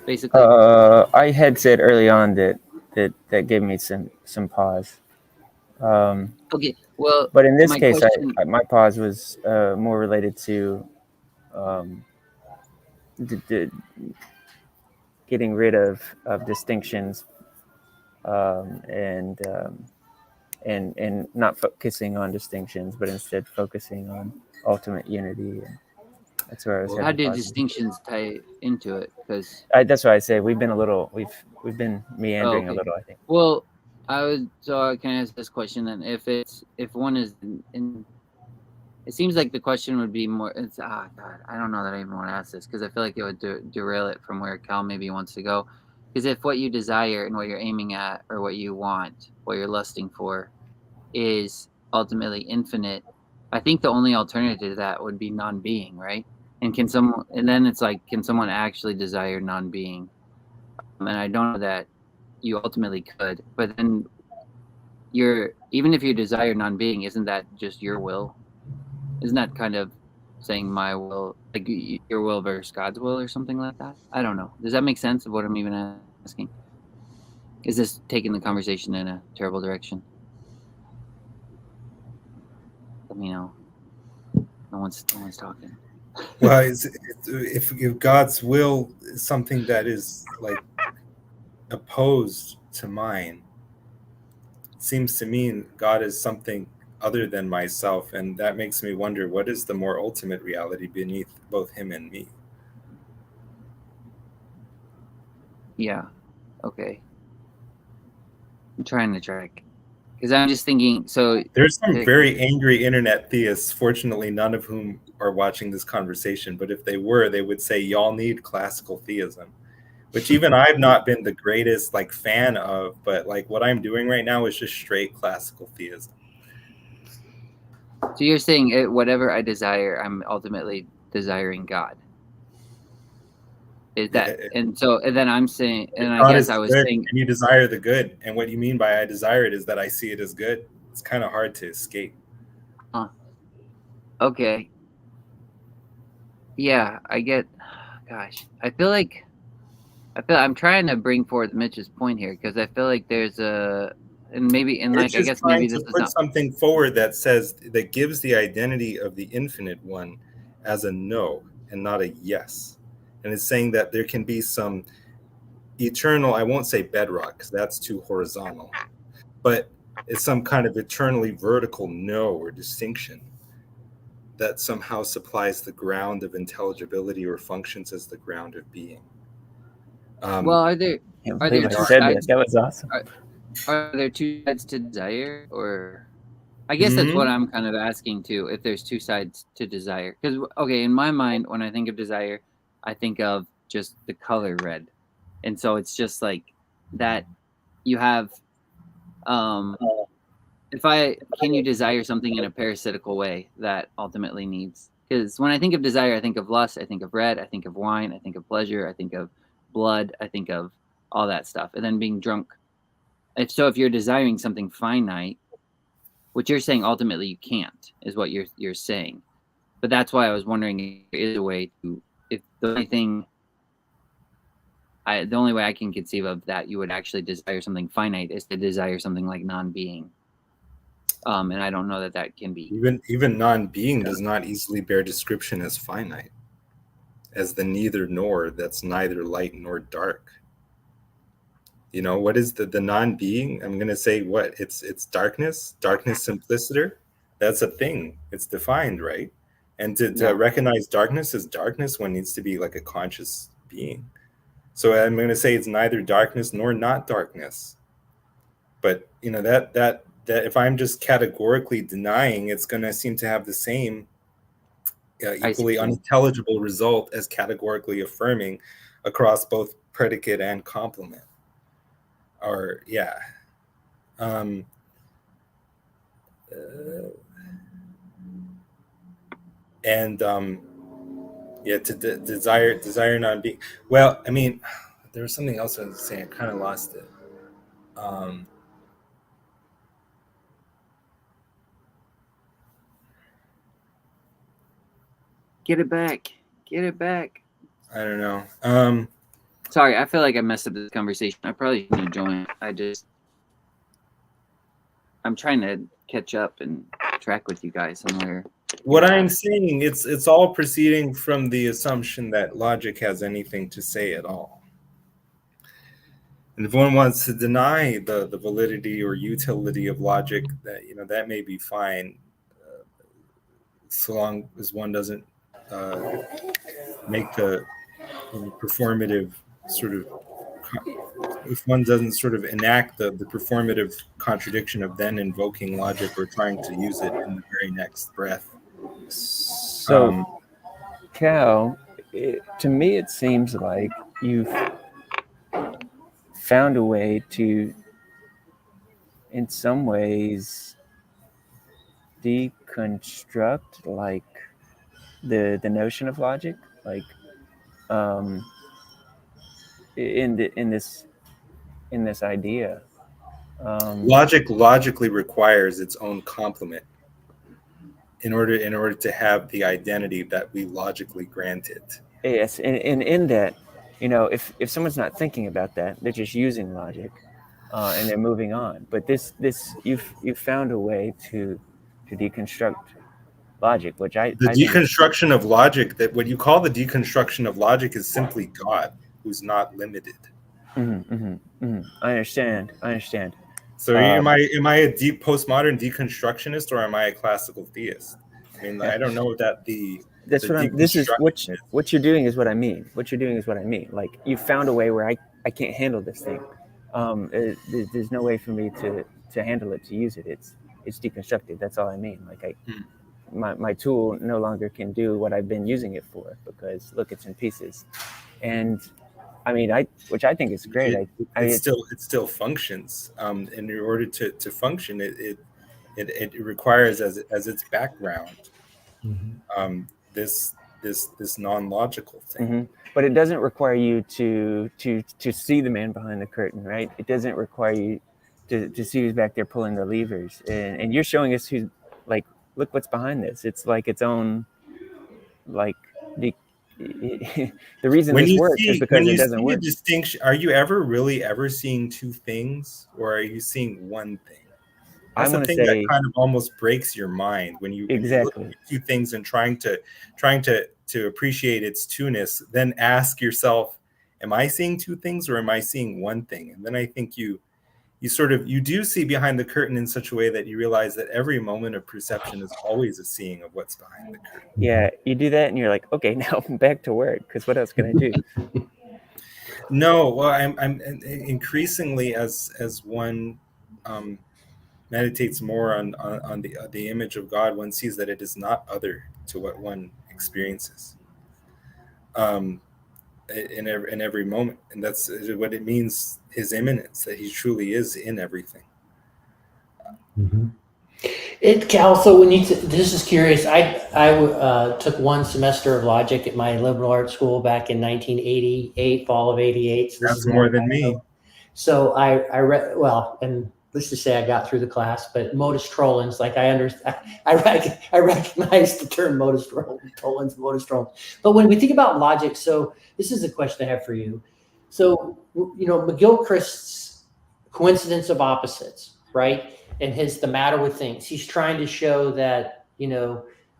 basically? I had said early on that gave me some pause. Okay, well, but in this case, question... my pause was more related to getting rid of distinctions, and not focusing on distinctions, but instead focusing on ultimate unity. And that's where I was. How do distinctions tie into it? Because that's why I say we've been been meandering a little, I think. Well, can I ask this question then? If one is in, it seems like the question would be more. God, I don't know that I even want to ask this, because I feel like it would derail it from where Cal maybe wants to go. Because if what you desire and what you're aiming at, or what you want, what you're lusting for, is ultimately infinite, I think the only alternative to that would be non-being, right? And then it's like, can someone actually desire non-being? And I don't know that you ultimately could, but then even if you desire non-being, isn't that just your will? Isn't that kind of saying my will, like your will versus God's will or something like that. I don't know. Does that make sense of what I'm even asking? Is this taking the conversation in a terrible direction? Let me know. No one's talking. Well, if God's will is something that is like opposed to mine, it seems to me God is something other than myself, and that makes me wonder, what is the more ultimate reality beneath both him and me? Yeah. Okay. I'm trying to track because I'm just thinking. So there's some very angry internet theists, fortunately none of whom are watching this conversation, but if they were, they would say y'all need classical theism, which even I've not been the greatest like fan of, but like what I'm doing right now is just straight classical theism. So you're saying whatever I desire, I'm ultimately desiring God. Is that and then I'm saying, and I guess I was saying, and you desire the good, and what you mean by I desire it is that I see it as good. It's kind of hard to escape. Okay. Yeah, I get. Gosh, I feel I'm trying to bring forth Mitch's point here because I feel like there's a, and maybe, and like I guess maybe this is put not something forward that says that gives the identity of the infinite one as a no and not a yes, and it's saying that there can be some eternal, I won't say bedrock because that's too horizontal, but it's some kind of eternally vertical no or distinction that somehow supplies the ground of intelligibility or functions as the ground of being. Well, are there two sides? That was awesome. Are there two sides to desire, or I guess that's what I'm kind of asking too, if there's two sides to desire. Because, okay, in my mind, when I think of desire, I think of just the color red. And so it's just like that you have, can you desire something in a parasitical way that ultimately needs? Because when I think of desire, I think of lust, I think of red, I think of wine, I think of pleasure, I think of blood, I think of all that stuff. And then being drunk. If you're desiring something finite, what you're saying ultimately you can't, is what you're saying. But that's why I was wondering if there is a way to, if the only way I can conceive of that you would actually desire something finite is to desire something like non-being. And I don't know that can be. Even non-being does not easily bear description as finite, as the neither nor that's neither light nor dark. You know, what is the non-being? I'm going to say what? It's darkness simpliciter. That's a thing. It's defined, right? And to recognize darkness as darkness, one needs to be like a conscious being. So I'm going to say it's neither darkness nor not darkness. But, you know, that if I'm just categorically denying, it's going to seem to have the same equally unintelligible result as categorically affirming across both predicate and complement. Or yeah, yeah, to desire non-being. Well, I mean, there was something else I was saying. I kind of lost it. Get it back. I don't know. Sorry, I feel like I messed up this conversation. I probably shouldn't join. I'm trying to catch up and track with you guys somewhere. What I'm saying, it's all proceeding from the assumption that logic has anything to say at all. And if one wants to deny the validity or utility of logic, that, you know, that may be fine, so long as one doesn't make the performative sort of, if one doesn't sort of enact the performative contradiction of then invoking logic or trying to use it in the very next breath. So, Cal, to me it seems like you've found a way to, in some ways, deconstruct like the notion of logic, like in this idea. Logic logically requires its own complement. in order to have the identity that we logically grant it. Yes, and in that, if someone's not thinking about that, they're just using logic, and they're moving on. But this you've found a way to deconstruct logic, which I The think. deconstruction of logic, that what you call the deconstruction of logic, is simply God, who's not limited. I understand. So am I a deep postmodern deconstructionist, or am I a classical theist? I mean, I don't know that That's what I'm. This is what you're doing is what I mean. What you're doing is what I mean. Like, you found a way where I can't handle this thing. There's no way for me to handle it, to use it. It's deconstructed. That's all I mean. Like, my tool no longer can do what I've been using it for, because look, it's in pieces. And I mean, which I think is great. It still functions. In order to function, it requires as its background this non-logical thing. But it doesn't require you to see the man behind the curtain, right? It doesn't require you to see who's back there pulling the levers, and you're showing us who's, like, look what's behind this. It's like its own, like, the reason this works is because it doesn't work. Distinction, are you ever seeing two things, or are you seeing one thing? That's the thing that kind of almost breaks your mind when you look at two things and trying to appreciate its two-ness. Then ask yourself, am I seeing two things, or am I seeing one thing? And then I think you do see behind the curtain in such a way that you realize that every moment of perception is always a seeing of what's behind the curtain. Yeah, you do that and you're like, okay, now back to work, because what else can I do? No, well, I'm increasingly, as one meditates more on the image of God, one sees that it is not other to what one experiences in every moment, and that's what it means, his immanence, that he truly is in everything. It also, when this is curious, I took one semester of logic at my liberal arts school back in 1988, fall of 88. So that's more than me. So I read, well, and let's just say I got through the class, but modus tollens, like I recognize the term modus tollens. But when we think about logic, so this is a question I have for you. So, McGilchrist's coincidence of opposites, right? And the matter with things. He's trying to show that,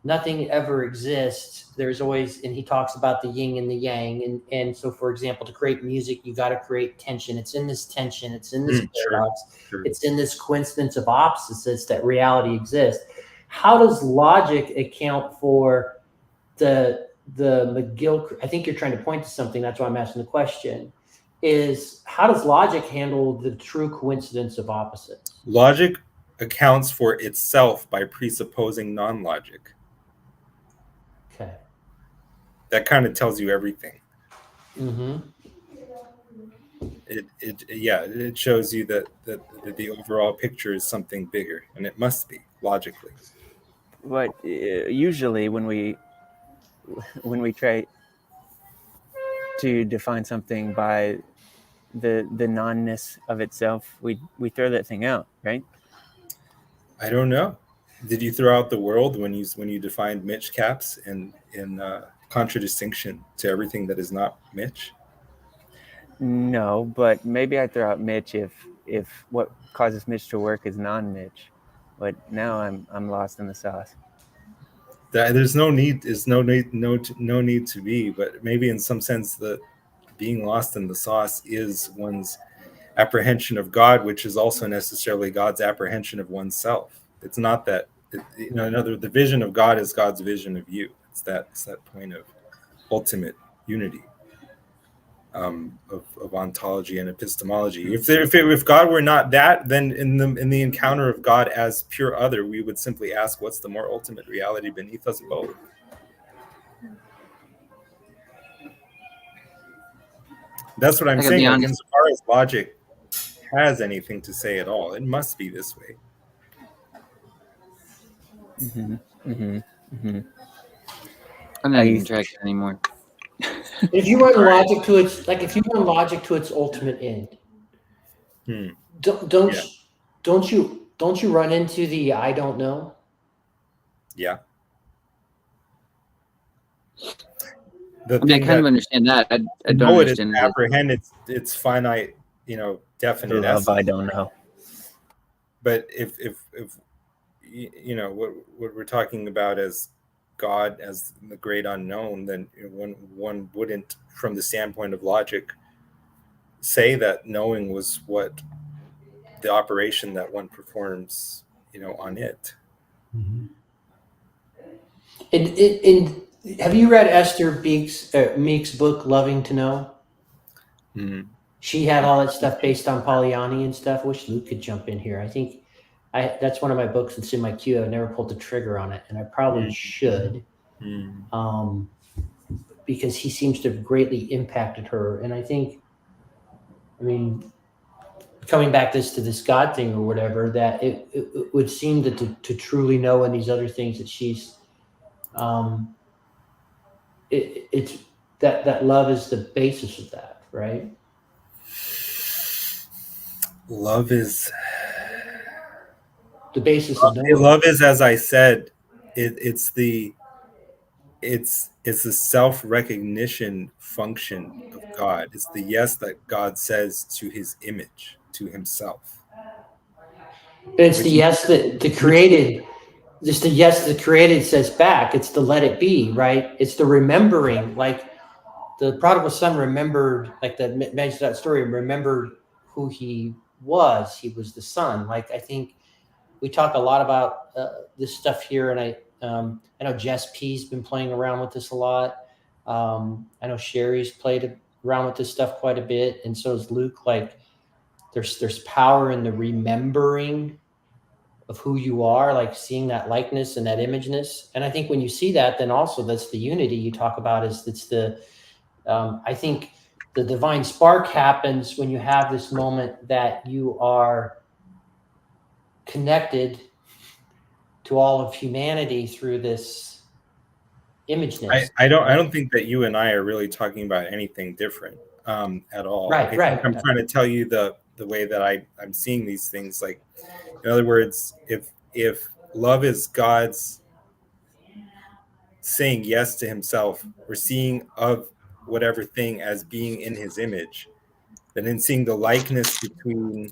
nothing ever exists. There's always, and he talks about the yin and the yang. And so, for example, to create music, you got to create tension. It's in this tension. It's in this paradox. Sure. It's in this coincidence of opposites that reality exists. How does logic account for the McGilchrist? I think you're trying to point to something. That's why I'm asking the question. Is how does logic handle the true coincidence of opposites? Logic accounts for itself by presupposing non-logic. Okay. That kind of tells you everything. It shows you that the overall picture is something bigger, and it must be logically. But usually when we try to define something by the non-ness of itself, we throw that thing out, right? I don't know. Did you throw out the world when you defined Mitch Caps in contradistinction to everything that is not Mitch? No, but maybe I throw out Mitch if what causes Mitch to work is non-Mitch. But now I'm lost in the sauce. There's no need to be, but maybe in some sense the being lost in the sauce is one's apprehension of God, which is also necessarily God's apprehension of oneself. It's not that the vision of God is God's vision of you. It's that point of ultimate unity of ontology and epistemology. If God were not that, then in the encounter of God as pure other, we would simply ask, what's the more ultimate reality beneath us both? That's what I'm saying. Like, as far as logic has anything to say at all, it must be this way. I'm not even tracking anymore. If you run logic to its ultimate end, don't you run into the I don't know? Yeah. The I mean, I thing kind of that understand that. I don't know it is understand it. apprehend its finite, The definite love essence. I don't know. But if what we're talking about as God as the great unknown, then one wouldn't, from the standpoint of logic, say that knowing was what the operation that one performs, on it. And have you read Esther Meek's book, Loving to Know? Mm. She had all that stuff based on Polyanian stuff. I wish Luke could jump in here. I think that's one of my books that's in my queue. I've never pulled the trigger on it, and I probably should, because he seems to have greatly impacted her. And I think, coming back to this God thing or whatever, that it would seem that to truly know and these other things that she's, it's that love is the basis of that, right? Love is The basis of knowing. love is, as I said, it's the self-recognition function of God. It's the yes that God says to his image, to himself. It's the yes that the created, just the yes the created says back. It's the let it be, right? It's the remembering, like the prodigal son remembered, like that mentioned that story, remembered who he was. He was the son. Like, I think we talk a lot about this stuff here, and I know Jess P's been playing around with this a lot. I know Sherry's played around with this stuff quite a bit, and so is Luke. Like, there's power in the remembering of who you are, like seeing that likeness and that imageness. And I think when you see that, then also that's the unity you talk about. It's the I think the divine spark happens when you have this moment that you are connected to all of humanity through this imageness. I don't think that you and I are really talking about anything different at all. Right, I think right. I'm trying to tell you the way that I'm seeing these things. Like, in other words, if love is God's saying yes to himself, or seeing of whatever thing as being in his image, then in seeing the likeness between,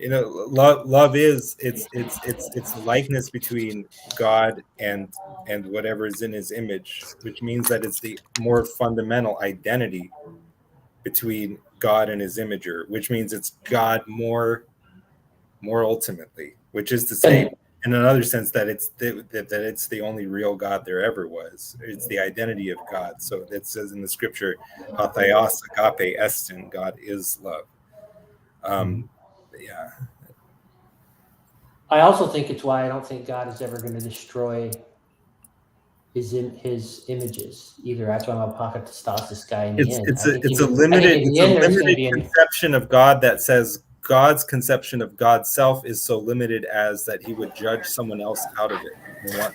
love is it's likeness between God and whatever is in his image, which means that it's the more fundamental identity between God and his imager, which means it's God more ultimately, which is to say, in another sense, that it's the only real God there ever was. It's the identity of God. So it says in the scripture, "Hathaios agape estin," God is love. Yeah. I also think it's why I don't think God is ever going to destroy his images either. That's why I'm apokatastasis guy in the end. It's a limited conception of God that says God's conception of God's self is so limited as that he would judge someone else out of it.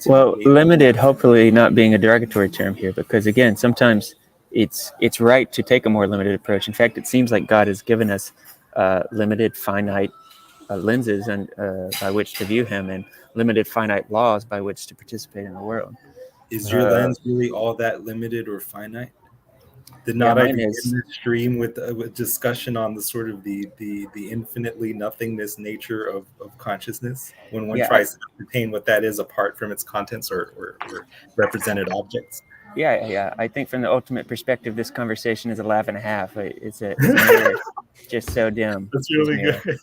Well, limited, hopefully not being a derogatory term here, because again, sometimes it's right to take a more limited approach. In fact, it seems like God has given us limited, finite lenses and by which to view him, and limited, finite laws by which to participate in the world. Is your lens really all that limited or finite? Did not I begin this stream with discussion on the sort of the infinitely nothingness nature of consciousness, when one tries to obtain what that is apart from its contents or represented objects? Yeah. I think from the ultimate perspective, this conversation is a laugh and a half. It's just so dim. That's really good.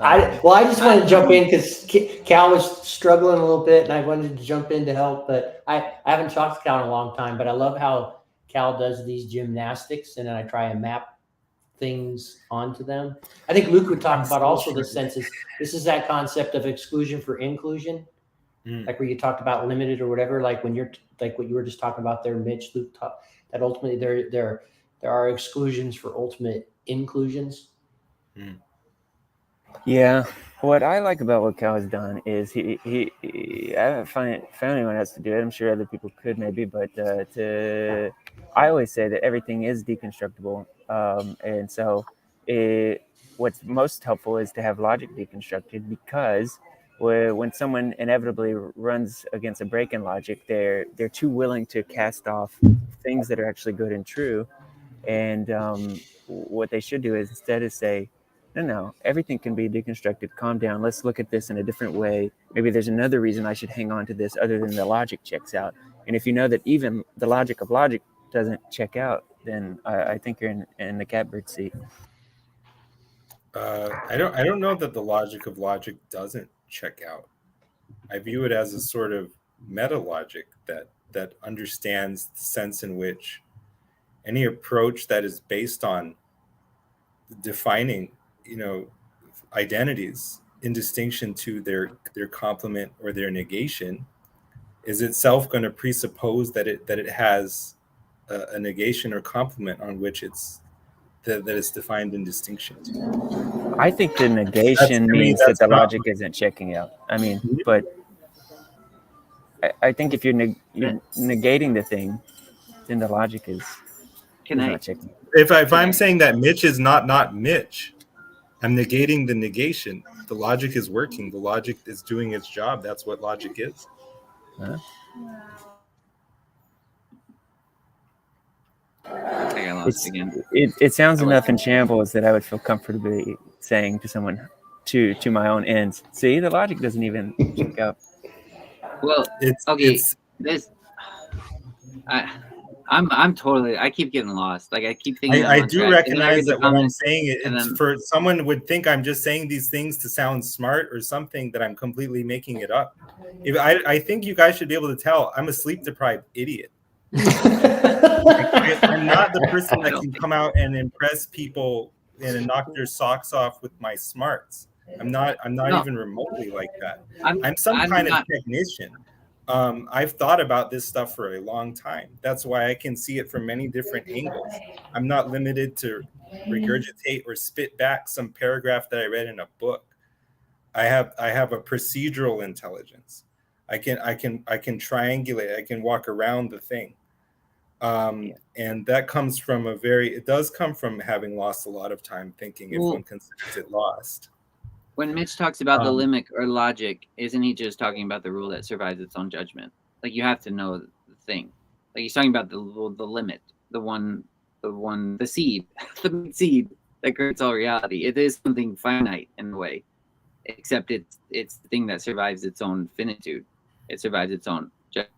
I just wanted to jump in because Cal was struggling a little bit, and I wanted to jump in to help. But I haven't talked to Cal in a long time. But I love how Cal does these gymnastics, and then I try and map things onto them. I think Luke would talk about also the senses. This is that concept of exclusion for inclusion, like where you talked about limited or whatever. Like when you're like what you were just talking about there, Mitch. Luke talked that ultimately there are exclusions for ultimate inclusions. Yeah, what I like about what Cal has done is he I haven't found anyone else to do it. I'm sure other people could maybe, but I always say that everything is deconstructible, and so what's most helpful is to have logic deconstructed, because where when someone inevitably runs against a break in logic, they're too willing to cast off things that are actually good and true. And what they should do is instead is say, no, everything can be deconstructed. Calm down. Let's look at this in a different way. Maybe there's another reason I should hang on to this other than the logic checks out. And if you know that even the logic of logic doesn't check out, then I think you're in the catbird seat. I don't know that the logic of logic doesn't check out. I view it as a sort of meta logic that understands the sense in which any approach that is based on defining, identities in distinction to their complement or their negation is itself going to presuppose that it has a negation or complement on which that it's defined in distinction to. I think the negation means that the logic isn't checking out. I mean, but I think if you're negating the thing, then the logic is not checking. If I'm saying that Mitch is not Mitch, I'm negating the negation. The logic is working. The logic is doing its job. That's what logic is. Huh? I got lost again. It sounds enough in shambles that I would feel comfortably saying to someone, to my own ends, see, the logic doesn't even check out. Well, I'm totally. I keep getting lost. Like I keep thinking. I do recognize that what I'm saying, for someone would think I'm just saying these things to sound smart or something, that I'm completely making it up. I think you guys should be able to tell I'm a sleep deprived idiot. I'm not the person that can come out and impress people and knock their socks off with my smarts. I'm not even remotely like that. I'm some kind of technician. I've thought about this stuff for a long time. That's why I can see it from many different angles. I'm not limited to regurgitate or spit back some paragraph that I read in a book. I have a procedural intelligence. I can triangulate. I can walk around the thing. And that comes from it does come from having lost a lot of time thinking, if one considers it lost. When Mitch talks about the limit or logic, isn't he just talking about the rule that survives its own judgment? Like you have to know the thing. Like he's talking about the limit, the seed, the seed that creates all reality. It is something finite in a way, except it's the thing that survives its own finitude. It survives its own judgment.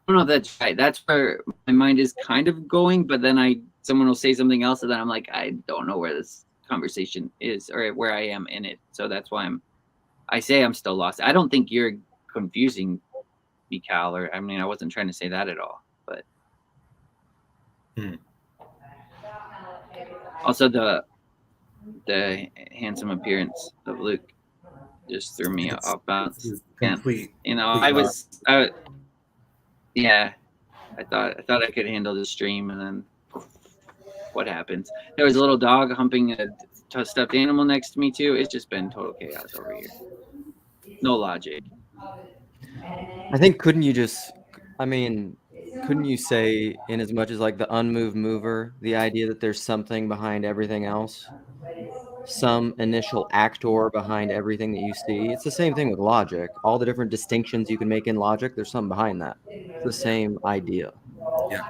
I don't know if that's right. That's where my mind is kind of going, but then someone will say something else, and then I'm like, I don't know where this conversation is or where I am in it. So that's why I say I'm still lost. I don't think you're confusing me, Cal, or I mean, I wasn't trying to say that at all, but also the handsome appearance of Luke just threw me off balance. Complete. Yeah, I thought I could handle the stream, and then what happens? There was a little dog humping a stuffed animal next to me too. It's just been total chaos over here. No logic. I think couldn't you say, in as much as like the unmoved mover, the idea that there's something behind everything else, some initial actor behind everything that you see? It's the same thing with logic. All the different distinctions you can make in logic, there's something behind that. It's the same idea. Yeah.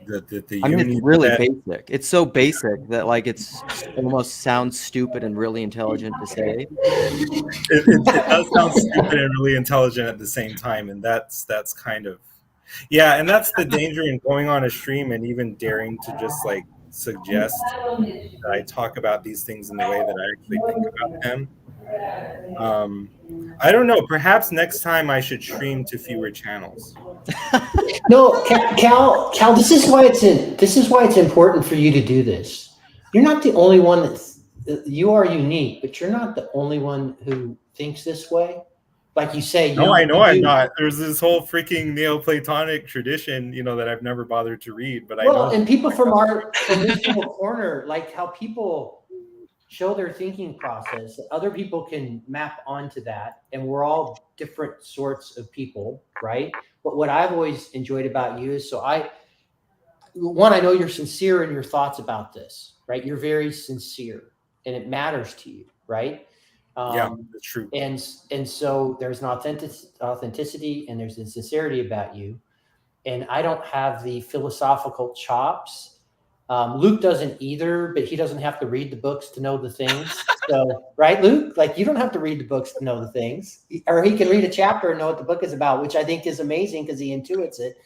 It's really basic. It's so basic that like it's almost sounds stupid and really intelligent to say. It does sound stupid and really intelligent at the same time, and that's kind of and that's the danger in going on a stream and even daring to just like suggest that I talk about these things in the way that I actually think about them. I don't know. Perhaps next time I should stream to fewer channels. No, Cal, this is why it's important for you to do this. You're not the only one you are unique, but you're not the only one who thinks this way. Like you say, I know I'm not. There's this whole freaking Neoplatonic tradition, that I've never bothered to read, but I know. And people from this little corner, like how people show their thinking process, other people can map onto that, and we're all different sorts of people, right? But what I've always enjoyed about you is I know you're sincere in your thoughts about this, right? You're very sincere and it matters to you, right? That's true. And so there's an authenticity and there's a sincerity about you. And I don't have the philosophical chops. Luke doesn't either, but he doesn't have to read the books to know the things. So, right, Luke? Like, you don't have to read the books to know the things. Or he can read a chapter and know what the book is about, which I think is amazing because he intuits it.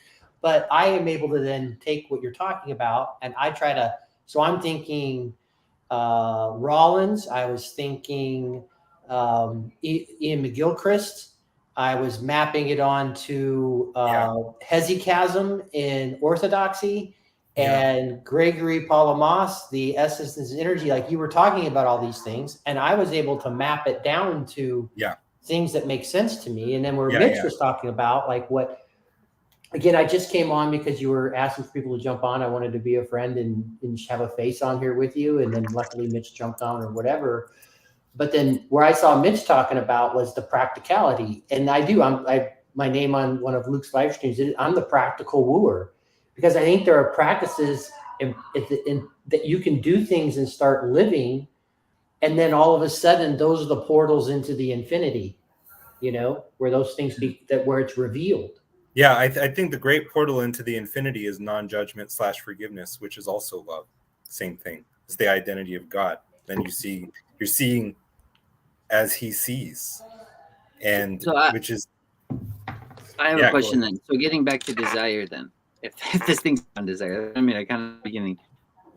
But I am able to then take what you're talking about and I try to, so I'm thinking Rollins, I was thinking Ian McGilchrist, I was mapping it onto hesychasm in orthodoxy, and Gregory Palamas, the essence and energy. Like you were talking about all these things, and I was able to map it down to things that make sense to me. And then where Mitch was talking about, like what, again, I just came on because you were asking for people to jump on. I wanted to be a friend and have a face on here with you. And then luckily Mitch jumped on or whatever. But then where I saw Mitch talking about was the practicality. And my name on one of Luke's live streams, I'm the practical wooer, because I think there are practices that you can do things and start living. And then all of a sudden, those are the portals into the infinity, where those things where it's revealed. Yeah, I think the great portal into the infinity is non-judgment / forgiveness, which is also love. Same thing. It's the identity of God. Then you're seeing as he sees, and so I have a question then. So getting back to desire, then, if this thing's on desire, I mean, I kind of beginning.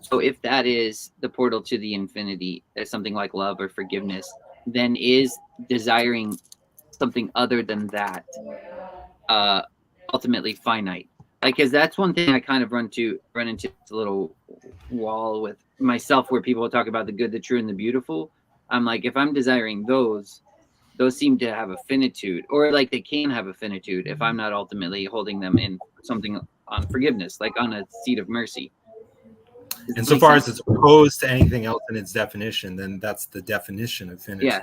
So if that is the portal to the infinity, as something like love or forgiveness, then is desiring something other than that ultimately finite? Like, because that's one thing I kind of run into this little wall with myself, where people talk about the good, the true, and the beautiful. I'm like, if I'm desiring those seem to have a finitude, or like they can have a finitude if I'm not ultimately holding them in something on forgiveness, like on a seat of mercy. And so far as it's opposed to anything else in its definition, then that's the definition of finitude.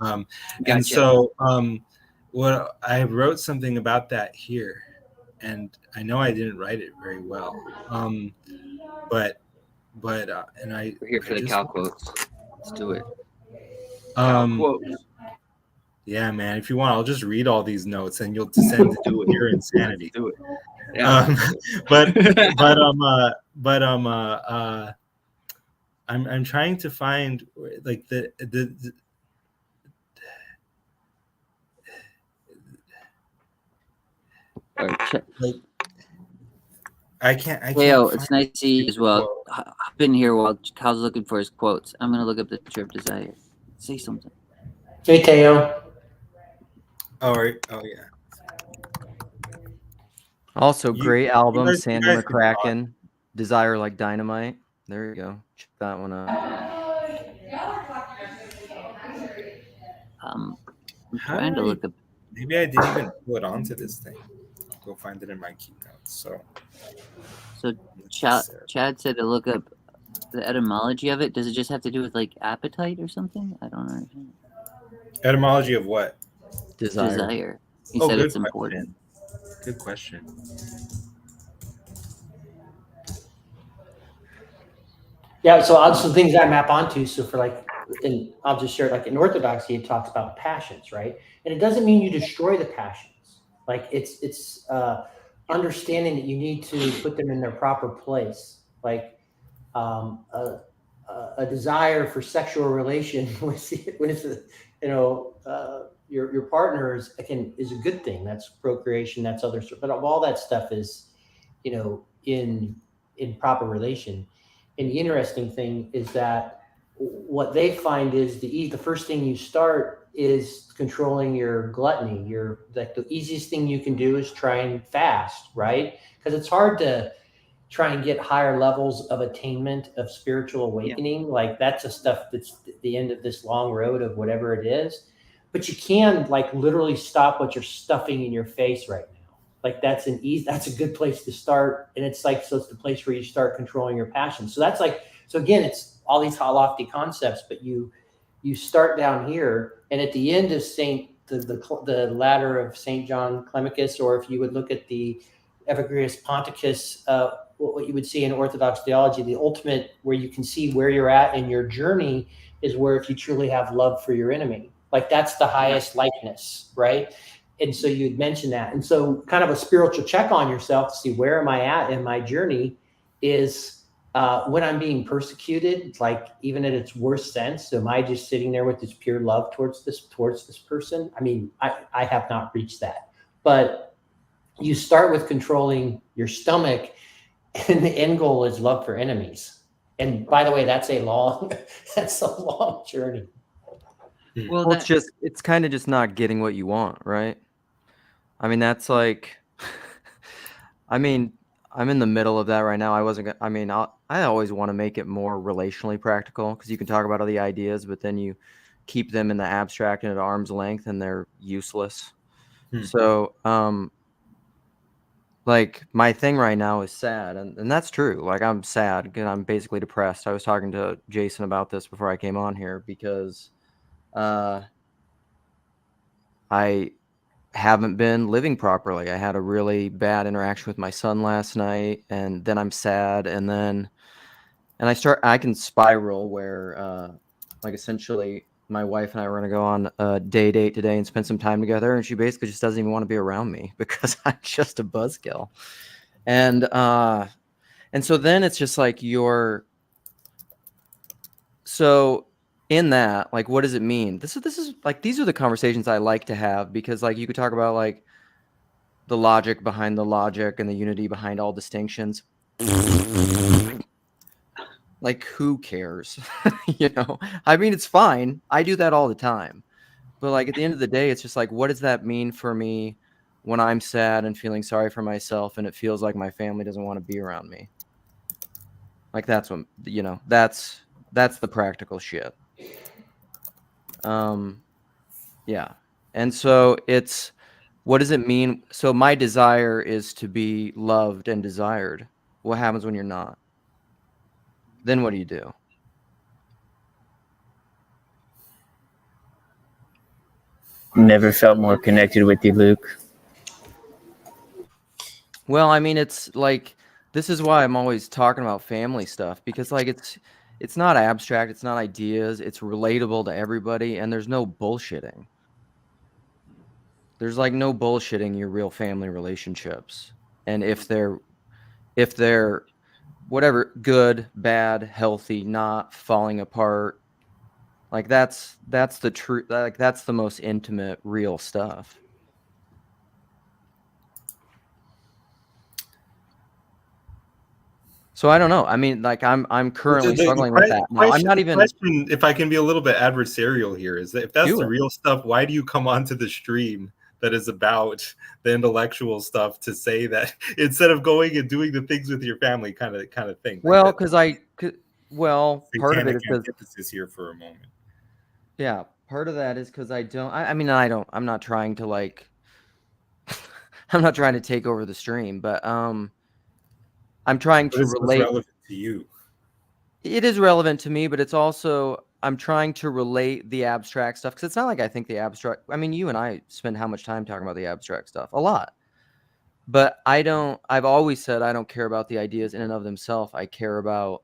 Gotcha. And so what I wrote something about that here, and I know I didn't write it very well, but and we're here for the Cal quotes. Let's do it. Quotes. Yeah, man. If you want, I'll just read all these notes, and you'll descend to your insanity. Do it. Yeah. I'm trying to find like the like I can't. Theo, it's nice to see you as well. I've been here while Cal's looking for his quotes. I'm gonna look up the picture of desire. Say something. Hey, Theo. Oh, right. Oh, yeah. Also, great album, Sandy McCracken, Desire Like Dynamite. There you go. Check that one out. I'm trying to look up. Maybe I didn't even pull it onto this thing. I'll go find it in my keynotes. So Chad said to look up the etymology of it. Does it just have to do with like appetite or something? I don't understand. Etymology of what? Desire. He said it's important. Good question. Yeah, so some things I map onto. So for I'll just share, like in Orthodoxy, it talks about passions, right? And it doesn't mean you destroy the passions. Like it's understanding that you need to put them in their proper place. Like a desire for sexual relation with your partner is a good thing. That's procreation. That's other stuff. But all that stuff is, in proper relation. And the interesting thing is that what they find is the first thing you start is controlling your gluttony. The easiest thing you can do is try and fast, right? Because it's hard to try and get higher levels of attainment of spiritual awakening. Yeah. Like that's a stuff that's the end of this long road of whatever it is. But you can like literally stop what you're stuffing in your face right now. Like that's a good place to start. And it's like, so it's the place where you start controlling your passion. So that's like, so again, it's all these lofty concepts, but you start down here, and at the end of the ladder of St. John Climacus, or if you would look at the Evagrius Ponticus, what you would see in Orthodox theology, the ultimate where you can see where you're at in your journey, is where if you truly have love for your enemy, like that's the highest likeness, right? And so you'd mentioned that. And so kind of a spiritual check on yourself to see where am I at in my journey is when I'm being persecuted, like even at its worst sense, am I just sitting there with this pure love towards this person? I mean, I have not reached that, but you start with controlling your stomach, and the end goal is love for enemies. And by the way, that's a long journey. Well, it's kind of just not getting what you want, right? I mean, that's like, I mean, I'm in the middle of that right now. I always want to make it more relationally practical because you can talk about all the ideas, but then you keep them in the abstract and at arm's length and they're useless. So, like my thing right now is sad, and that's true. Like I'm sad and I'm basically depressed. I was talking to Jason about this before I came on here because I haven't been living properly. I had a really bad interaction with my son last night, and then I'm sad, and I can spiral where like essentially my wife and I were going to go on a day date today and spend some time together, and she basically just doesn't even want to be around me because I'm just a buzzkill. And so then it's just like so in that, like, what does it mean? This is like, these are the conversations I like to have because like you could talk about like the logic behind the logic and the unity behind all distinctions. Like, who cares? You know, I mean, it's fine. I do that all the time. But like at the end of the day, it's just like, what does that mean for me when I'm sad and feeling sorry for myself and it feels like my family doesn't want to be around me? Like that's what, you know, that's the practical shit. Yeah. And so it's, what does it mean? So my desire is to be loved and desired. What happens when you're not? Then what do you do? Never felt more connected with you, Luke. Well, I mean, it's like, this is why I'm always talking about family stuff because like it's not abstract, it's not ideas, it's relatable to everybody, and there's no bullshitting. There's like no bullshitting your real family relationships. And if they're whatever, good, bad, healthy, not falling apart, like that's the truth. Like that's the most intimate, real stuff. So I don't know. I mean, like I'm currently struggling with that now. I'm not even. Question, if I can be a little bit adversarial here, is that if that's Do the it. real stuff, why do you come onto the stream that is about the intellectual stuff to say that instead of going and doing the things with your family kind of thing? Well, because part of it is because antithesis here for a moment. Yeah, part of that is because I don't. I'm not trying to like. I'm not trying to take over the stream, but I'm trying to relate. What's relevant to you? It is relevant to me, but it's also I'm trying to relate the abstract stuff because it's not like I think the abstract. I mean, you and I spend how much time talking about the abstract stuff? A lot. But I don't. I've always said I don't care about the ideas in and of themselves. I care about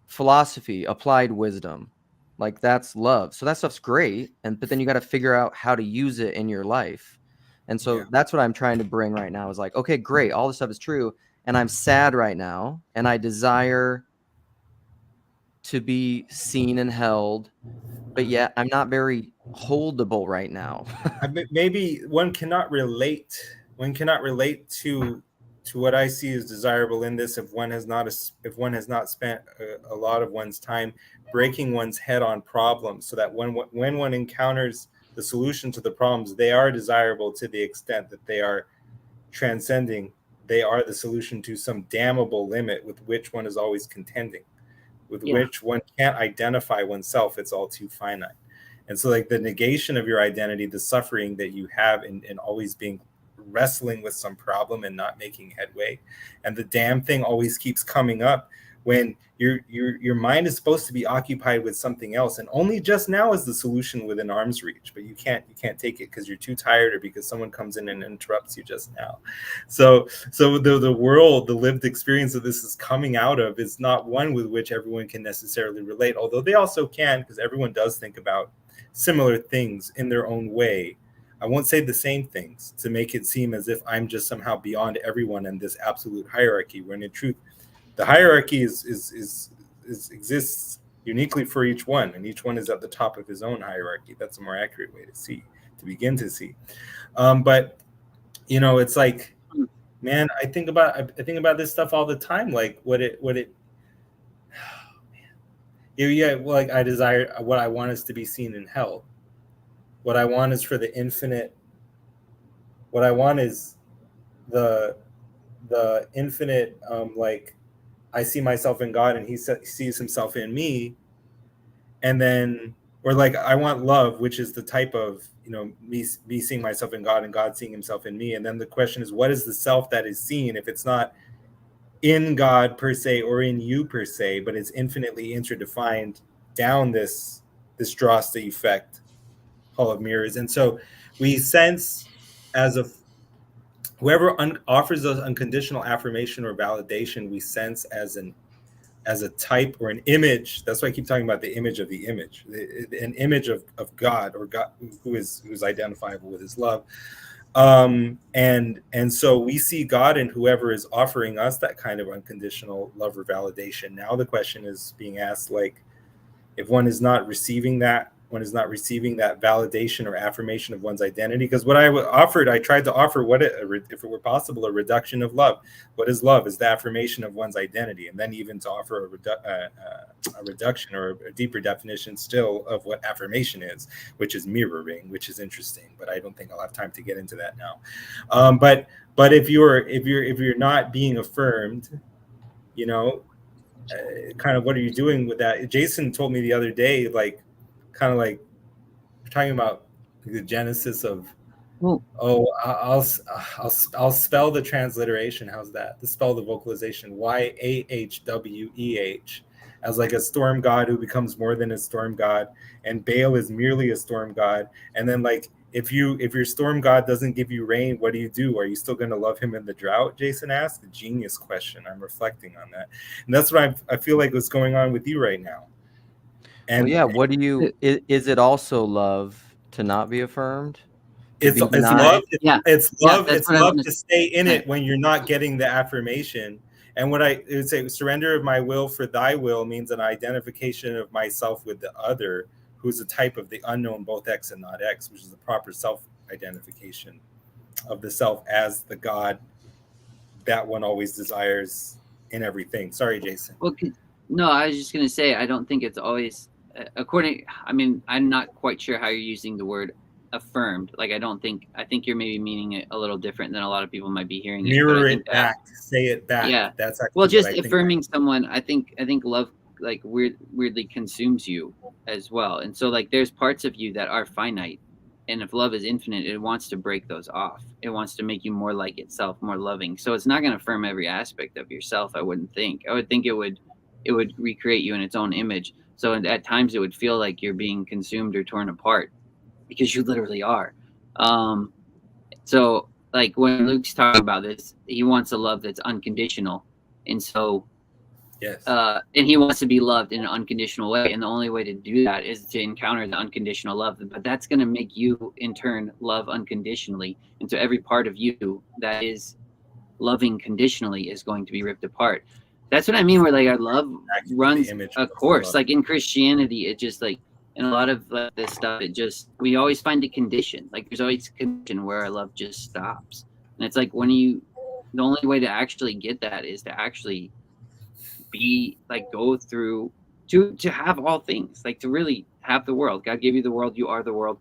philosophy, applied wisdom. Like that's love. So that stuff's great. But then you got to figure out how to use it in your life. And so that's what I'm trying to bring right now is like, okay, great. All this stuff is true. And I'm sad right now. And I desire to be seen and held. But yet I'm not very holdable right now. Maybe one cannot relate to what I see as desirable in this if one has not spent a lot of one's time breaking one's head on problems, so that when one encounters the solution to the problems, they are desirable to the extent that they are transcending. They are the solution to some damnable limit with which one is always contending, with which one can't identify oneself. It's all too finite. And so like the negation of your identity, the suffering that you have in always being wrestling with some problem and not making headway, and the damn thing always keeps coming up. when your mind is supposed to be occupied with something else, and only just now is the solution within arm's reach, but you can't take it because you're too tired or because someone comes in and interrupts you just now. So the world, the lived experience that this is coming out of is not one with which everyone can necessarily relate, although they also can, because everyone does think about similar things in their own way. I won't say the same things to make it seem as if I'm just somehow beyond everyone in this absolute hierarchy, when in truth the hierarchy exists uniquely for each one, and each one is at the top of his own hierarchy. That's a more accurate way to begin to see. But you know, it's like, man, I think about this stuff all the time, like what it yeah, like I desire, what I want is to be seen in hell. What I want is for the infinite. What I want is the infinite, like I see myself in God and he sees himself in me. And then, or like I want love, which is the type of, you know, me seeing myself in God and God seeing himself in me. And then the question is, what is the self that is seen if it's not in God per se or in you per se, but it's infinitely interdefined down this Droste effect, hall of mirrors. And so we sense as a whoever offers us unconditional affirmation or validation, we sense as a type or an image. That's why I keep talking about the image of the image, an image of God, or God who's identifiable with his love. And so we see God in whoever is offering us that kind of unconditional love or validation. Now the question is being asked, like, if one is not receiving that validation or affirmation of one's identity. Because what I tried to offer, if it were possible, a reduction of love. What is love? Is the affirmation of one's identity, and then even to offer a reduction or a deeper definition still of what affirmation is, which is mirroring, which is interesting. But I don't think I'll have time to get into that now. But if you're not being affirmed, you know, kind of what are you doing with that? Jason told me the other day, like, kind of like we're talking about the genesis of, I'll spell the transliteration. How's that? To spell the vocalization, YAHWEH, as like a storm god who becomes more than a storm god, and Baal is merely a storm god. And then, like, if your storm god doesn't give you rain, what do? Are you still going to love him in the drought? Jason asked. A genius question. I'm reflecting on that, and that's what I feel like what's going on with you right now. And well, yeah, what do you? Is it also love to not be affirmed? It's love. It's love to stay in it when you're not getting the affirmation. And what I would say, surrender of my will for thy will, means an identification of myself with the other, who's a type of the unknown, both X and not X, which is the proper self-identification of the self as the God that one always desires in everything. Sorry, Jason. Well, no, I was just going to say, I don't think it's always, I'm not quite sure how you're using the word affirmed. Like, I think you're maybe meaning it a little different than a lot of people might be hearing it. Mirror it back, say it back. Yeah. That's actually, well, just affirming someone, I think love, like, weirdly consumes you as well. And so, like, there's parts of you that are finite, and if love is infinite, it wants to break those off. It wants to make you more like itself, more loving. So it's not going to affirm every aspect of yourself, I wouldn't think. I would think it would recreate you in its own image. So at times it would feel like you're being consumed or torn apart, because you literally are. So, like, when Luke's talking about this, he wants a love that's unconditional. And so, yes, and he wants to be loved in an unconditional way. And the only way to do that is to encounter the unconditional love. But that's going to make you, in turn, love unconditionally. And so every part of you that is loving conditionally is going to be ripped apart. That's what I mean, where, like, our love runs a course. Like, in Christianity, it just, like, in a lot of, like, this stuff, we always find a condition. Like, there's always a condition where our love just stops. And it's like, the only way to actually get that is to actually be, like, go through to have all things, like, to really have the world. God gave you the world. You are the world.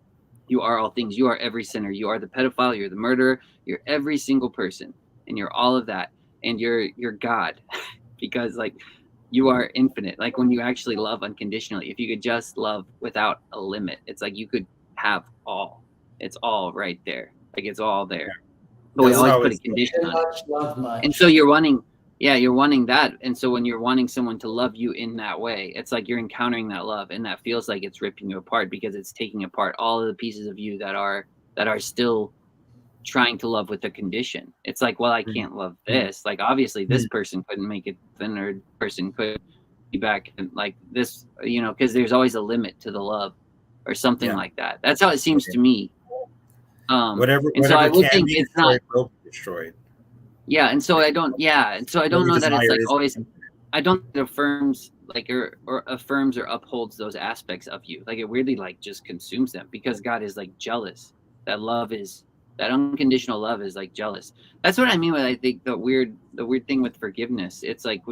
You are all things. You are every sinner. You are the pedophile. You're the murderer. You're every single person, and you're all of that. And you're God, because, like, you are infinite. Like, when you actually love unconditionally, if you could just love without a limit, it's like you could have all. It's all right there. Like, it's all there. But we always put a condition on it. And so you're wanting Yeah, you're wanting that. And so when you're wanting someone to love you in that way, it's like you're encountering that love, and that feels like it's ripping you apart because it's taking apart all of the pieces of you that are still trying to love with a condition. It's like, well, I can't love this. Like, obviously this person couldn't make it thin, or person could be back, and like this, you know, because there's always a limit to the love or something like that. That's how it seems to me. Whatever and so I would can think be it's destroyed not. will be destroyed. Yeah, and so I don't. Yeah, and so I don't Whatever know that it's desire like is always. I don't think it affirms like or affirms or upholds those aspects of you. Like, it weirdly like just consumes them, because God is like jealous. That love is, that unconditional love is like jealous. That's what I mean with, I think, the weird thing with forgiveness. It's like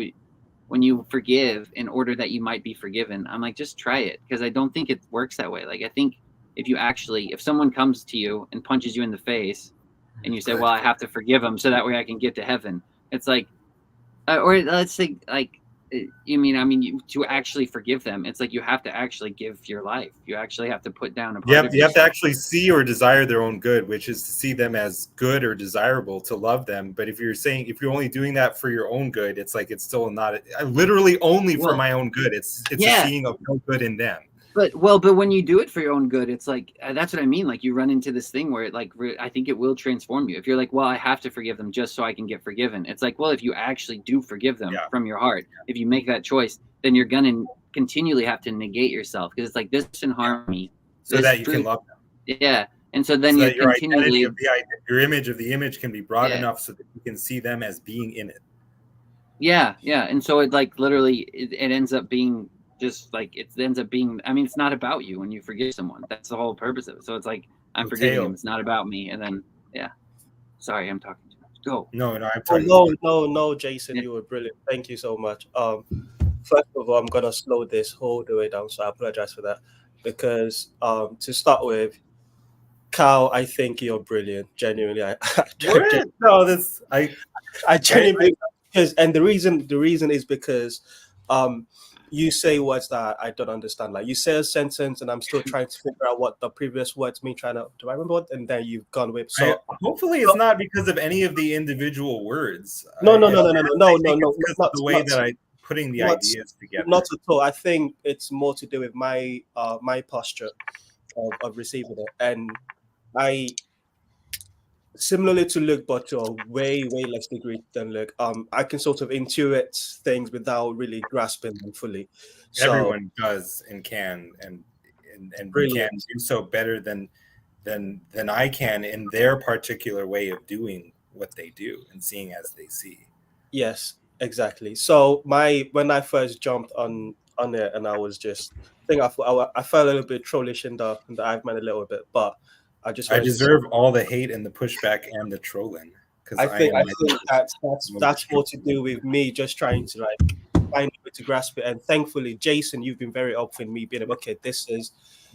when you forgive in order that you might be forgiven. I'm like, just try it, because I don't think it works that way. Like, I think if someone comes to you and punches you in the face, and you say, well, I have to forgive them so that way I can get to heaven. It's like, or let's say, like, to actually forgive them, it's like you have to actually give your life. You actually have to put down a part of you have to yourself. actually see or desire their own good, which is to see them as good or desirable, to love them. But if you're only doing that for your own good, it's like, it's still not literally only for my own good. It's a seeing of no good in them. But when you do it for your own good, it's like, that's what I mean. Like, you run into this thing where I think it will transform you. If you're like, well, I have to forgive them just so I can get forgiven. It's like, well, if you actually do forgive them from your heart, if you make that choice, then you're going to continually have to negate yourself, because it's like, this can harm me. So that you can love them. Yeah. And so then so you're your continually, your image of the image can be broad enough so that you can see them as being in it. Yeah. And so it like literally it ends up being just like, it ends up being, I mean, it's not about you when you forgive someone. That's the whole purpose of it. So it's like, I'm forgiving him. It's not about me. And then, sorry, I'm talking too much. Go. No, I'm talking. No, Jason, you were brilliant. Thank you so much. First of all, I'm gonna slow this whole the way down, so I apologize for that. Because to start with, Cal, I think you're brilliant. Genuinely, I genuinely, because, and the reason is because you say words that I don't understand. Like, you say a sentence and I'm still trying to figure out what the previous words mean, do I remember what, and then you've gone with. So hopefully it's not because of any of the individual words. No, because not the way that I'm putting the ideas together. Not at all. I think it's more to do with my my posture of receiving it. And I, similarly to Luke, but to a way less degree than Luke, I can sort of intuit things without really grasping them fully. So everyone does and can, and we can do so better than I can in their particular way of doing what they do and seeing as they see. Yes, exactly. So when I first jumped on it, and I was just, I felt a little bit trollish in the Iveman a little bit, but I deserve all the hate and the pushback and the trolling, because I think that's more to do with me just trying to like find a way to grasp it. And thankfully, Jason, you've been very helpful in me being able, okay,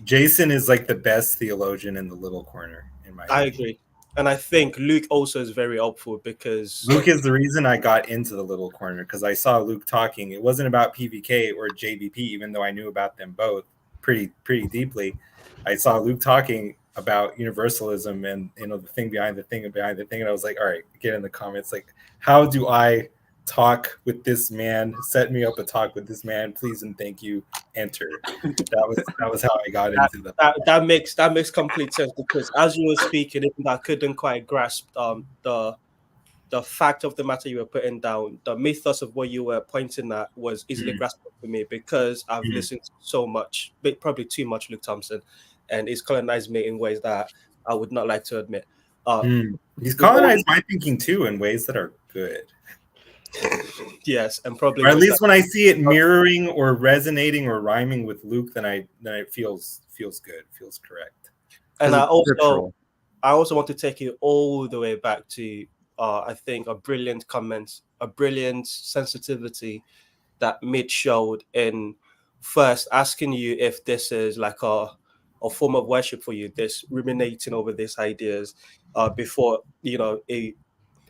Jason is like the best theologian in the little corner, in my opinion. I agree. And I think Luke also is very helpful, because Luke is the reason I got into the little corner, because I saw Luke talking. It wasn't about PVK or JBP, even though I knew about them both pretty deeply. I saw Luke talking about universalism and the thing behind the thing and behind the thing, and I was like, all right, get in the comments, like, how do I talk with this man? Set me up a talk with this man, please and thank you. Enter. That was how I got into that makes complete sense, because as you were speaking, I couldn't quite grasp the fact of the matter you were putting down. The mythos of what you were pointing at was easily graspable for me, because I've listened to so much, probably too much, Luke Thompson, and it's colonized me in ways that I would not like to admit. He's colonized my thinking too in ways that are good. Yes, and probably, or at least when I see it mirroring or resonating or rhyming with Luke, then it feels good, feels correct. And I also want to take you all the way back to I think a brilliant comment, a brilliant sensitivity that Mitch showed in first asking you if this is like a form of worship for you, this ruminating over these ideas before,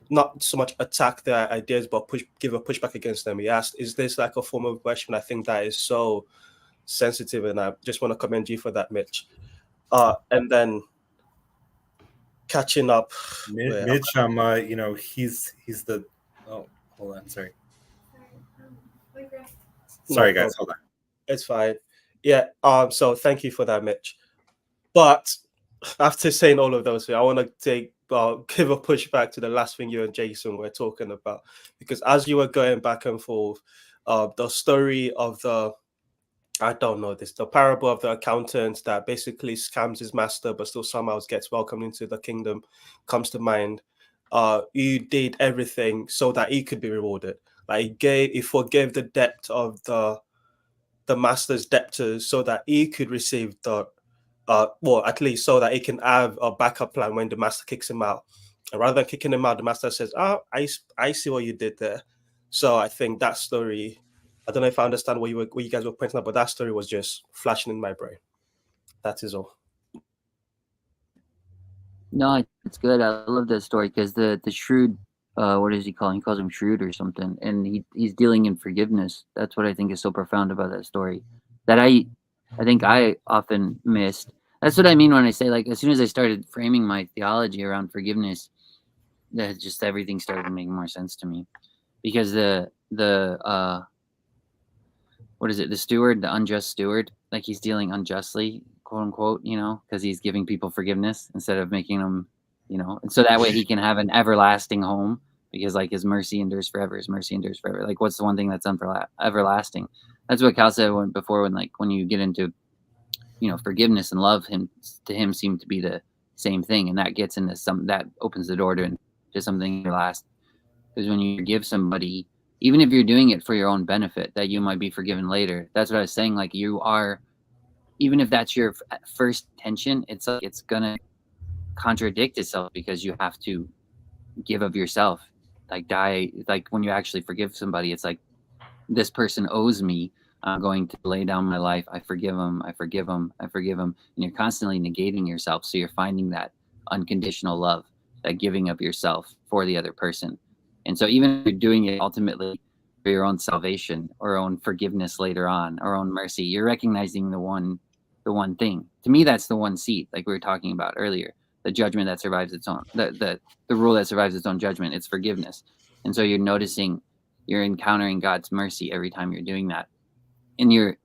not so much attack their ideas, but give a pushback against them. He asked, is this like a form of worship? And I think that is so sensitive, and I just want to commend you for that, Mitch. And then catching up, Mitch, he's the, oh, Hold on, sorry. No Sorry, guys, problem. hold on. It's fine. Yeah. So thank you for that, Mitch. But after saying all of those, I want to give a pushback to the last thing you and Jason were talking about, because as you were going back and forth, the story of the parable of the accountant that basically scams his master but still somehow gets welcomed into the kingdom comes to mind. You did everything so that he could be rewarded. Like he forgave the debt of the master's debtors so that he could receive the well, at least so that he can have a backup plan when the master kicks him out. And rather than kicking him out, the master says, "Oh, I see what you did there." So I think that story, I don't know if I understand what you guys were pointing out, but that story was just flashing in my brain. That is all. No, it's good. I love that story because the shrewd, what does he call him? He calls him shrewd or something, and he's dealing in forgiveness. That's what I think is so profound about that story, that I think I often missed. That's what I mean when I say, like, as soon as I started framing my theology around forgiveness, that just everything started making more sense to me, because the what is it? The steward, the unjust steward, like he's dealing unjustly, quote unquote, because he's giving people forgiveness instead of making them, and so that way he can have an everlasting home, because like his mercy endures forever. His mercy endures forever. Like, what's the one thing that's everlasting? That's what Cal said before, when you get into, forgiveness and love, to him seem to be the same thing, and that gets into that opens the door to something everlasting. Because when you forgive somebody, even if you're doing it for your own benefit, that you might be forgiven later. That's what I was saying. Like, you are, even if that's your first intention, it's like it's gonna contradict itself, because you have to give of yourself, like die. Like when you actually forgive somebody, it's like, this person owes me. I'm going to lay down my life. I forgive him. I forgive him. I forgive him. And you're constantly negating yourself. So you're finding that unconditional love, that giving of yourself for the other person. And so even if you're doing it ultimately for your own salvation or own forgiveness later on, or own mercy, you're recognizing the one thing. To me, that's the one seat, like we were talking about earlier, the judgment that survives its own, the rule that survives its own judgment. It's forgiveness. And so you're noticing, you're encountering God's mercy every time you're doing that. And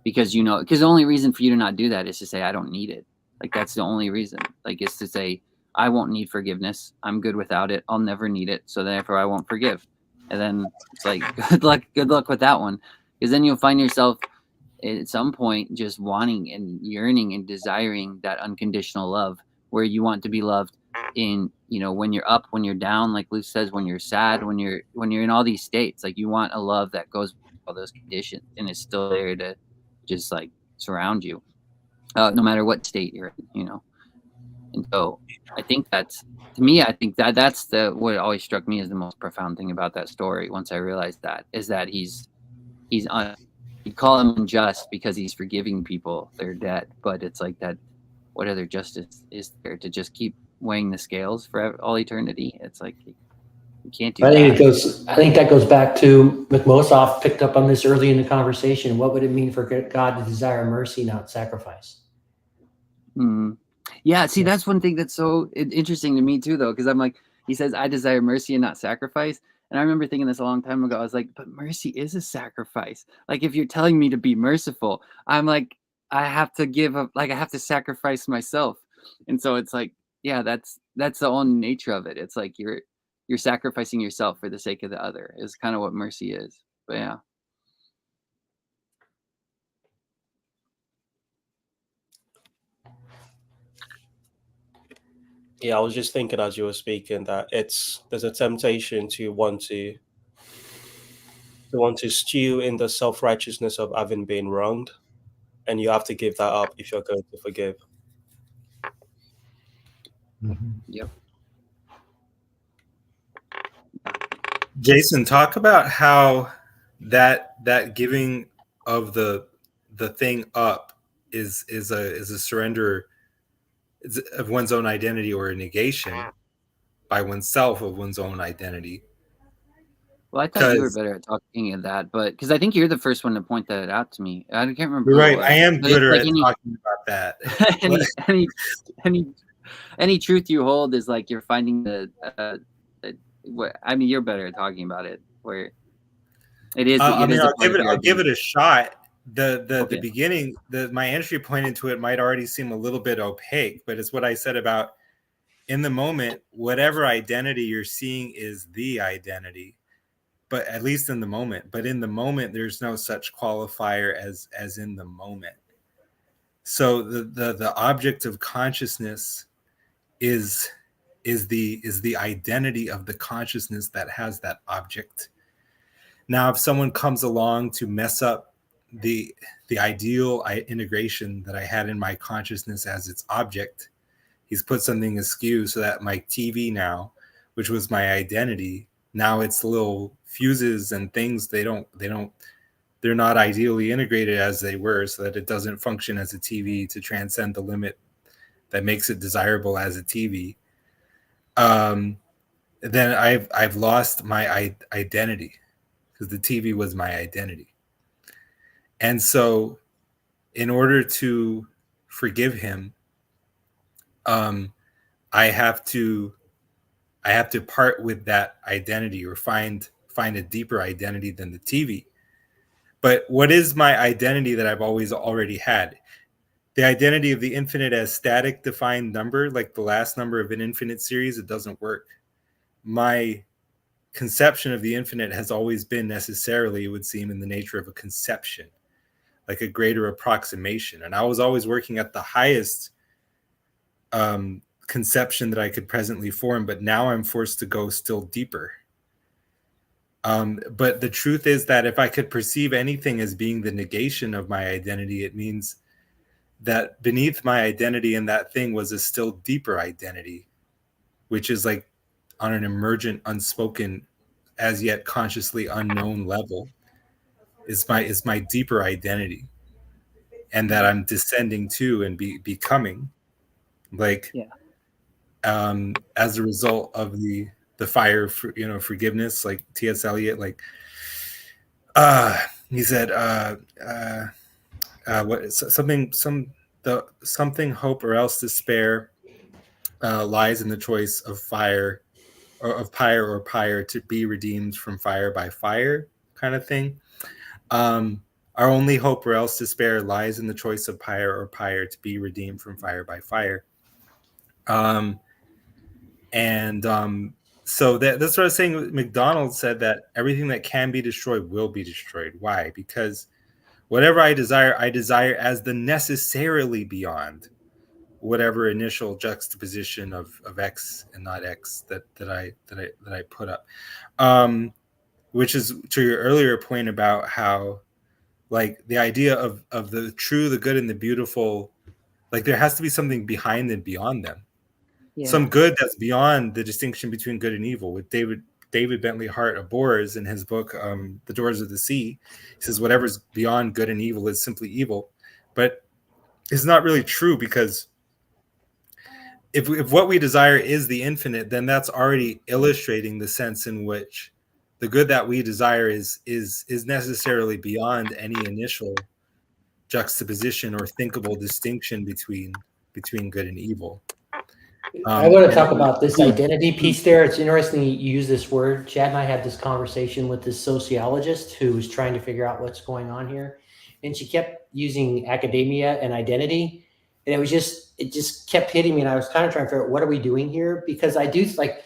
because the only reason for you to not do that is to say, I don't need it. Like, that's the only reason. Like, it's to say, I won't need forgiveness. I'm good without it. I'll never need it. So therefore I won't forgive. And then it's like, good luck with that one. Because then you'll find yourself at some point just wanting and yearning and desiring that unconditional love, where you want to be loved in, when you're up, when you're down, like Luke says, when you're sad, when you're in all these states. Like, you want a love that goes with all those conditions and is still there to just like surround you, no matter what state you're in, And so I think that's what always struck me as the most profound thing about that story. Once I realized that, is that you call him unjust because he's forgiving people their debt, but it's like that. What other justice is there to just keep weighing the scales for all eternity? It's like, you can't do that. I think that goes back to McMosoff picked up on this early in the conversation. What would it mean for God to desire mercy, not sacrifice? Mm. Yeah, see, that's one thing that's so interesting to me too, though, because I'm like, he says, I desire mercy and not sacrifice. And I remember thinking this a long time ago. I was like, but mercy is a sacrifice. Like, if you're telling me to be merciful, I'm like, I have to give up, like, I have to sacrifice myself. And so it's like, yeah, that's the only nature of it. It's like you're sacrificing yourself for the sake of the other, is kind of what mercy is. But yeah. Yeah, I was just thinking as you were speaking that there's a temptation to want to stew in the self-righteousness of having been wronged, and you have to give that up if you're going to forgive. Mm-hmm. Yep. Jason, talk about how that giving of the thing up is a surrender of one's own identity, or a negation by oneself of one's own identity. Well, I thought you were better at talking of that, but because I think you're the first one to point that out to me. I can't remember. You're who right. it was, I am but gooder like at talking about that. any truth you hold is like you're finding what I mean. You're better at talking about it. where it is. I It mean, is a part of your I'll give it identity. a shot. The Okay. beginning, my entry point into it might already seem a little bit opaque, but it's what I said about in the moment, whatever identity you're seeing is the identity, but at least in the moment. But in the moment, there's no such qualifier as in the moment. So the object of consciousness is the identity of the consciousness that has that object. Now, if someone comes along to mess up the ideal integration that I had in my consciousness as its object, he's put something askew so that my TV now, which was my identity, now it's little fuses and things they're not ideally integrated as they were, so that it doesn't function as a TV to transcend the limit that makes it desirable as a TV. Then I've lost my identity, because the TV was my identity. And so in order to forgive him, I have to part with that identity, or find a deeper identity than the TV. But what is my identity that I've always already had? The identity of the infinite as static defined number, like the last number of an infinite series, it doesn't work. My conception of the infinite has always been necessarily, it would seem, in the nature of a conception, like a greater approximation. And I was always working at the highest conception that I could presently form, but now I'm forced to go still deeper. But the truth is that if I could perceive anything as being the negation of my identity, it means that beneath my identity in that thing was a still deeper identity, which is like on an emergent, unspoken, as yet consciously unknown level, is my deeper identity, and that I'm descending to and becoming, like, as a result of the fire for, forgiveness, like T.S. Eliot, like he said, what something hope or else despair lies in the choice of fire, or of pyre or pyre, to be redeemed from fire by fire, kind of thing. Our only hope or else despair lies in the choice of pyre or pyre, to be redeemed from fire by fire. So that's what I was saying. McDonald said that everything that can be destroyed will be destroyed. Why? Because whatever I desire as the necessarily beyond whatever initial juxtaposition of X and not X that I put up. Which is to your earlier point about how, like, the idea of the true, the good, and the beautiful, like, there has to be something behind and beyond them. Yeah. Some good that's beyond the distinction between good and evil. With David Bentley Hart of Boers, in his book The Doors of the Sea, he says whatever's beyond good and evil is simply evil. But it's not really true, because if what we desire is the infinite, then that's already illustrating the sense in which the good that we desire is necessarily beyond any initial juxtaposition or thinkable distinction between good and evil. I want to talk about this identity piece there. It's interesting you use this word. Chad and I had this conversation with this sociologist who was trying to figure out what's going on here. And she kept using academia and identity. And it just kept hitting me. And I was kind of trying to figure out, what are we doing here? Because I do, like,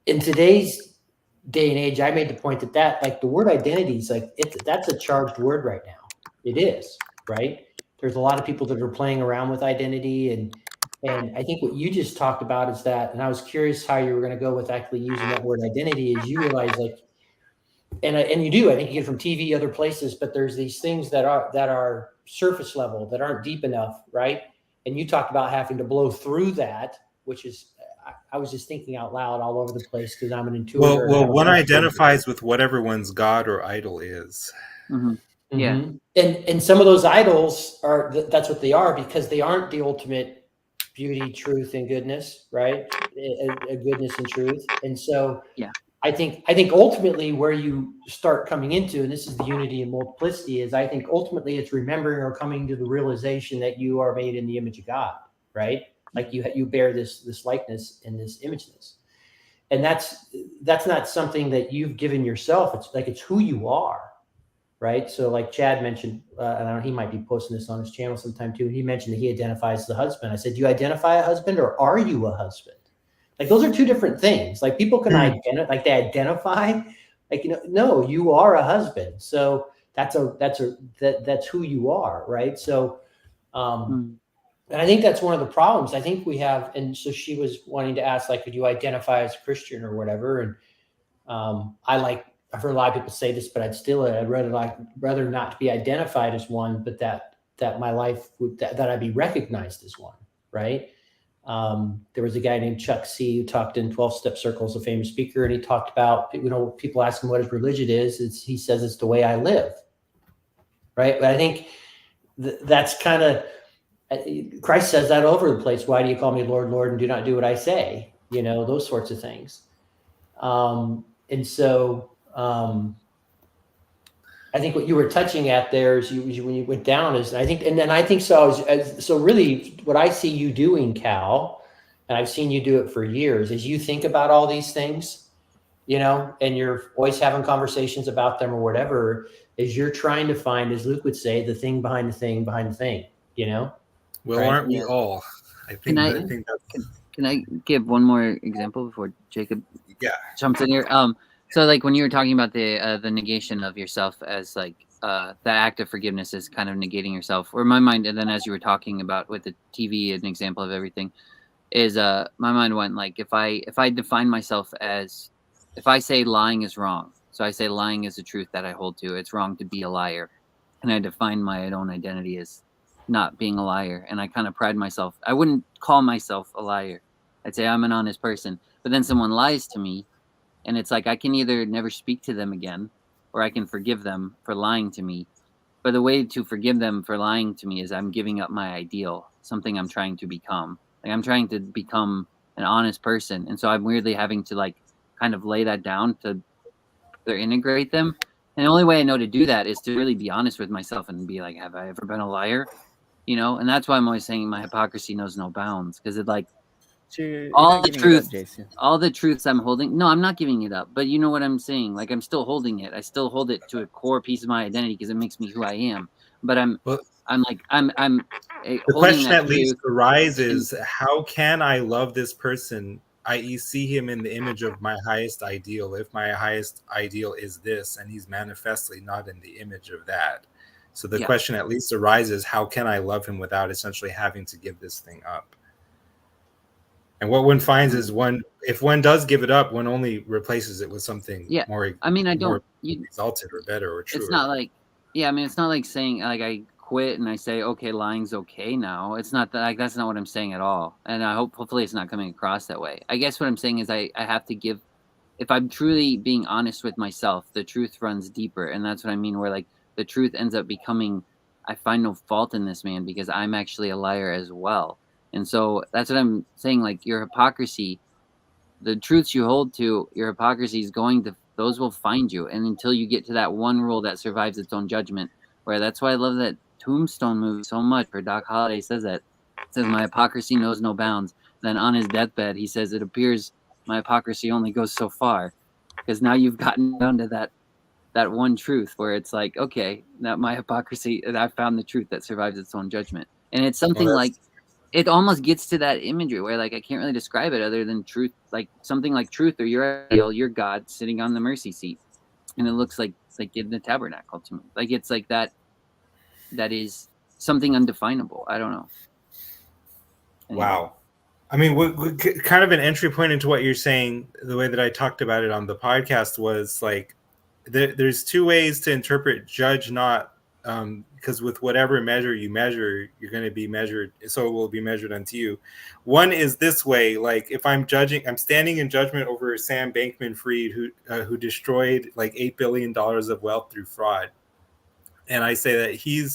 in today's day and age, I made the point that like the word identity is like, that's a charged word right now. It is, right? There's a lot of people that are playing around with identity, and I think what you just talked about is that, and I was curious how you were going to go with actually using that word identity, is you realize, like, and you do, I think you get it from TV, other places, but there's these things that are surface level, that aren't deep enough, right? And you talked about having to blow through that, which is, I was just thinking out loud all over the place because I'm an intuitive. Well, one identifies with whatever one's god or idol is. Mm-hmm. Yeah. And some of those idols that's what they are, because they aren't the ultimate beauty, truth, and goodness, right? A goodness and truth. And so I think ultimately where you start coming into, and this is the unity and multiplicity, is I think ultimately it's remembering or coming to the realization that you are made in the image of God, right? Like you bear this likeness and this imageness. and that's not something that you've given yourself. It's like, it's who you are, right? So like Chad mentioned, and I don't know, he might be posting this on his channel sometime too. He mentioned that he identifies as a husband. I said, do you identify a husband, or are you a husband? Like, those are two different things. Like, people can they identify, like, no, you are a husband. So that's who you are, right? So, and I think that's one of the problems I think we have. And so she was wanting to ask, like, could you identify as a Christian or whatever? And I've heard a lot of people say this, but I'd rather not to be identified as one, but that my life that I'd be recognized as one, right? There was a guy named Chuck C who talked in 12-Step Circles, a famous speaker, and he talked about, people ask him what his religion is. He says it's the way I live, right? But I think that's kind of, Christ says that all over the place. Why do you call me Lord, Lord, and do not do what I say? Those sorts of things. And so I think what you were touching at there is when you went down is, I think so. So really, what I see you doing, Cal, and I've seen you do it for years, is you think about all these things, and you're always having conversations about them or whatever. Is you're trying to find, as Luke would say, the thing behind the thing behind the thing. Well, right? aren't we all? I think that's... Can I give one more example before Jacob jumps in here? So like when you were talking about the negation of yourself as like the act of forgiveness is kind of negating yourself, or my mind, and then as you were talking about with the TV, an example of everything is my mind went like, if I define myself as, if I say lying is wrong, so I say lying is the truth that I hold to, it's wrong to be a liar, and I define my own identity as not being a liar, and I kind of pride myself. I wouldn't call myself a liar. I'd say I'm an honest person. But then someone lies to me, and it's like I can either never speak to them again, or I can forgive them for lying to me. But the way to forgive them for lying to me is I'm giving up my ideal, something I'm trying to become. Like I'm trying to become an honest person, and so I'm weirdly having to like kind of lay that down to integrate them. And the only way I know to do that is to really be honest with myself and be like, have I ever been a liar? And that's why I'm always saying my hypocrisy knows no bounds, because it like all the truths I'm holding. No, I'm not giving it up, but you know what I'm saying? Like I'm still holding it. I still hold it to a core piece of my identity because it makes me who I am. But I'm the question at least arises, how can I love this person, i.e. see him in the image of my highest ideal, if my highest ideal is this and he's manifestly not in the image of that? So the question at least arises, how can I love him without essentially having to give this thing up? And what one finds is if one does give it up, one only replaces it with something more exalted or better or truer. It's not like, it's not like saying like I quit and I say, okay, lying's okay now. It's not that, like, that's not what I'm saying at all. And I hopefully it's not coming across that way. I guess what I'm saying is I have to give, if I'm truly being honest with myself, the truth runs deeper. And that's what I mean, where like the truth ends up becoming, I find no fault in this man because I'm actually a liar as well. And so that's what I'm saying. Like your hypocrisy, the truths you hold to, your hypocrisy is those will find you. And until you get to that one rule that survives its own judgment, where that's why I love that Tombstone movie so much, where Doc Holliday says that. It says, my hypocrisy knows no bounds. Then on his deathbed, he says, it appears my hypocrisy only goes so far. Because now you've gotten down to that one truth where it's like, okay, now my hypocrisy, I found the truth that survives its own judgment. And it's something like, it almost gets to that imagery where like I can't really describe it other than truth, like something like truth or your ideal, your God sitting on the mercy seat. And it looks like it's like in the tabernacle to me. Like it's like that is something undefinable. I don't know. Anyway. Wow. I mean, we kind of an entry point into what you're saying, the way that I talked about it on the podcast was like, there's two ways to interpret judge not, because with whatever measure you measure, you're going to be measured, so it will be measured unto you. One is this way, like if I'm standing in judgment over Sam Bankman-Fried, who destroyed like $8 billion of wealth through fraud, and I say that he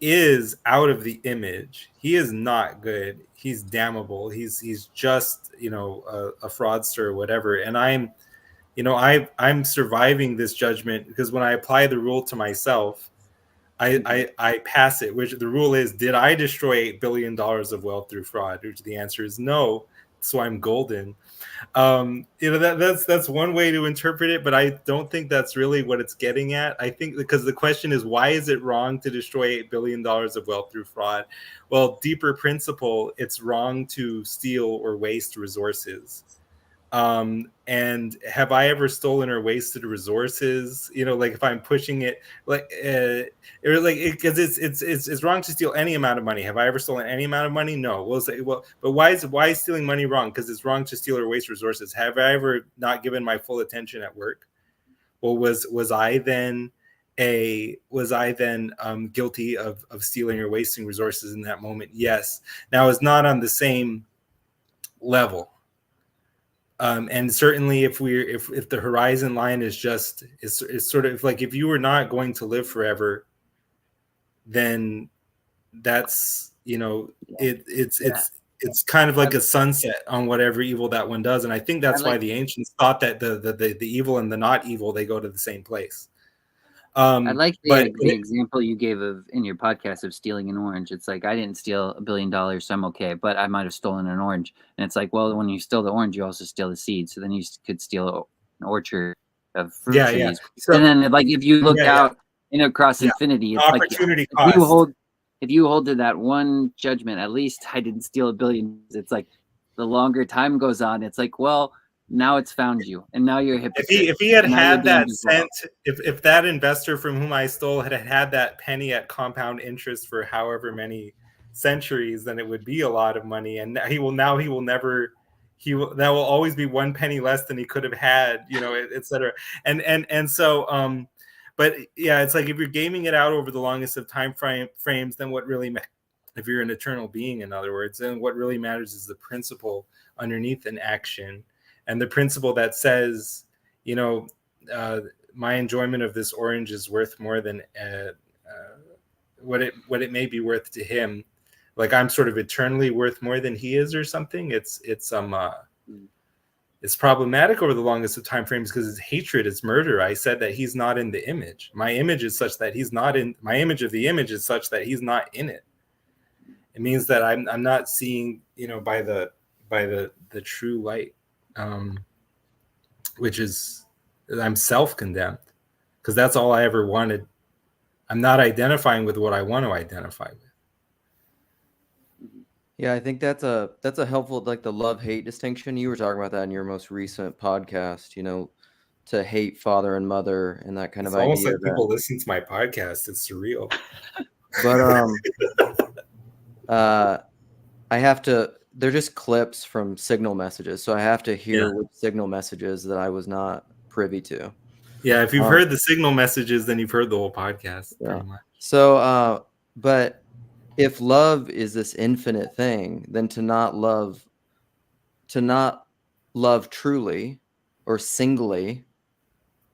is out of the image. He is not good. He's damnable. He's just a fraudster or whatever. And I'm surviving this judgment because when I apply the rule to myself, I pass it. Which the rule is: did I destroy $8 billion of wealth through fraud? Which the answer is no. So I'm golden. That's one way to interpret it, but I don't think that's really what it's getting at. I think because the question is, why is it wrong to destroy $8 billion of wealth through fraud? Well, deeper principle, it's wrong to steal or waste resources. And have I ever stolen or wasted resources? Like if I'm pushing it, like, because it's wrong to steal any amount of money. Have I ever stolen any amount of money? No. We'll say, well, but why is stealing money wrong? Because it's wrong to steal or waste resources. Have I ever not given my full attention at work? Well, was I then guilty of stealing or wasting resources in that moment? Yes. Now it's not on the same level. And certainly if the horizon line is sort of like, if you were not going to live forever, then that's, it's kind of like a sunset on whatever evil that one does. And I think that's why the ancients thought that the evil and the not evil, they go to the same place. I like the example you gave in your podcast of stealing an orange. It's like, I didn't steal $1 billion, so I'm okay, but I might have stolen an orange. And it's like, well, when you steal the orange, you also steal the seed. So then you could steal an orchard of fruit trees. So, and then, like, if you look out across infinity, it's opportunity like, cost. If you hold to that one judgment, at least I didn't steal $1 billion. It's like, the longer time goes on, it's like, well, now it's found you, and now you're a hypocrite. If he had had that cent, if that investor from whom I stole had that penny at compound interest for however many centuries, then it would be a lot of money. And that will always be 1 penny less than he could have had, et cetera. And so, but yeah, it's like, if you're gaming it out over the longest of time frames, then what really if you're an eternal being, in other words, then what really matters is the principle underneath an action. And the principle that says, my enjoyment of this orange is worth more than what it may be worth to him. Like, I'm sort of eternally worth more than he is, or something. It's problematic over the longest of time frames because it's hatred, it's murder. I said that he's not in the image. My image is such that he's not in. My image of the image is such that he's not in it. It means that I'm not seeing, by the true light. Which is, I'm self-condemned, because that's all I ever wanted. I'm not identifying with what I want to identify with. Yeah, I think that's a helpful, like, the love-hate distinction. You were talking about that in your most recent podcast, to hate father and mother and that kind of idea. It's almost like people listen to my podcast. It's surreal. But I have to, they're just clips from signal messages, so I have to hear which signal messages that I was not privy to. Yeah, if you've heard the signal messages, then you've heard the whole podcast, pretty much. So, but if love is this infinite thing, then to not love truly or singly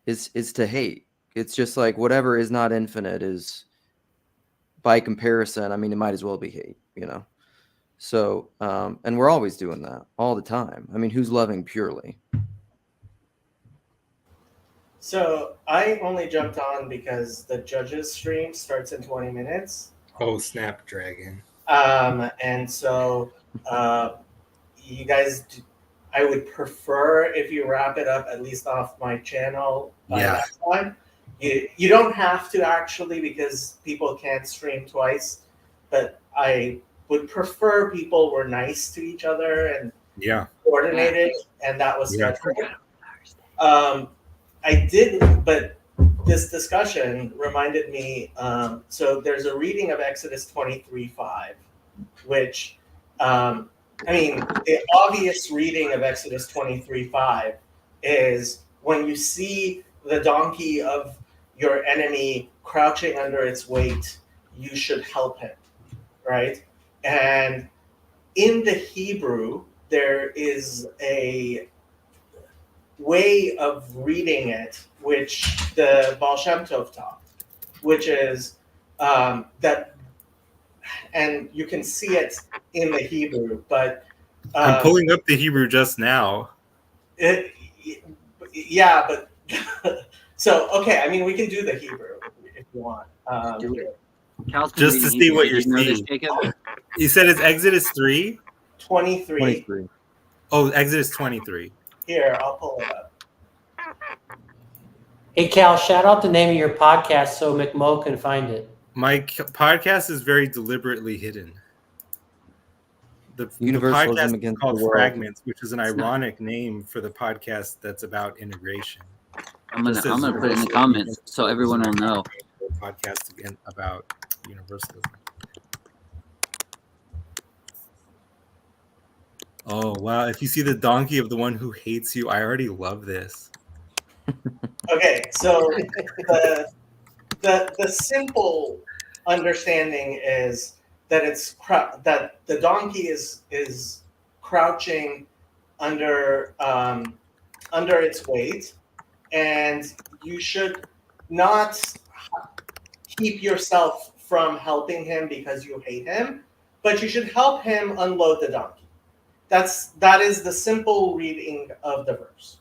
is to hate. It's just like, whatever is not infinite is, by comparison, I mean, it might as well be hate, So, and we're always doing that all the time. I mean, who's loving purely? So I only jumped on because the judges stream starts in 20 minutes. Oh, Snapdragon. And so you guys, I would prefer if you wrap it up at least off my channel by that time. You don't have to, actually, because people can't stream twice, but I would prefer people were nice to each other and coordinated, and that was scheduled. I did, but this discussion reminded me, so there's a reading of Exodus 23:5, which, the obvious reading of Exodus 23:5 is when you see the donkey of your enemy crouching under its weight, you should help him, right? And in the Hebrew, there is a way of reading it, which the Baal Shem Tov taught, which is that, and you can see it in the Hebrew, but I'm pulling up the Hebrew just now. But so, okay, we can do the Hebrew if you want. Do it. Just to see what you're seeing. You said it's Exodus 3? 23. Oh, Exodus 23. Here, I'll pull it up. Hey, Cal, shout out the name of your podcast so McMo can find it. My podcast is very deliberately hidden. The Universalism podcast is against the called world. Fragments, which is an ironic name for the podcast that's about integration. I'm gonna Just as put it in the Universalism comments against the so world everyone is will an know. ironic name for a podcast again about universalism. Oh wow! If you see the donkey of the one who hates you, I already love this. Okay, so the simple understanding is that that the donkey is crouching under its weight, and you should not keep yourself from helping him because you hate him, but you should help him unload the donkey. That is the simple reading of the verse.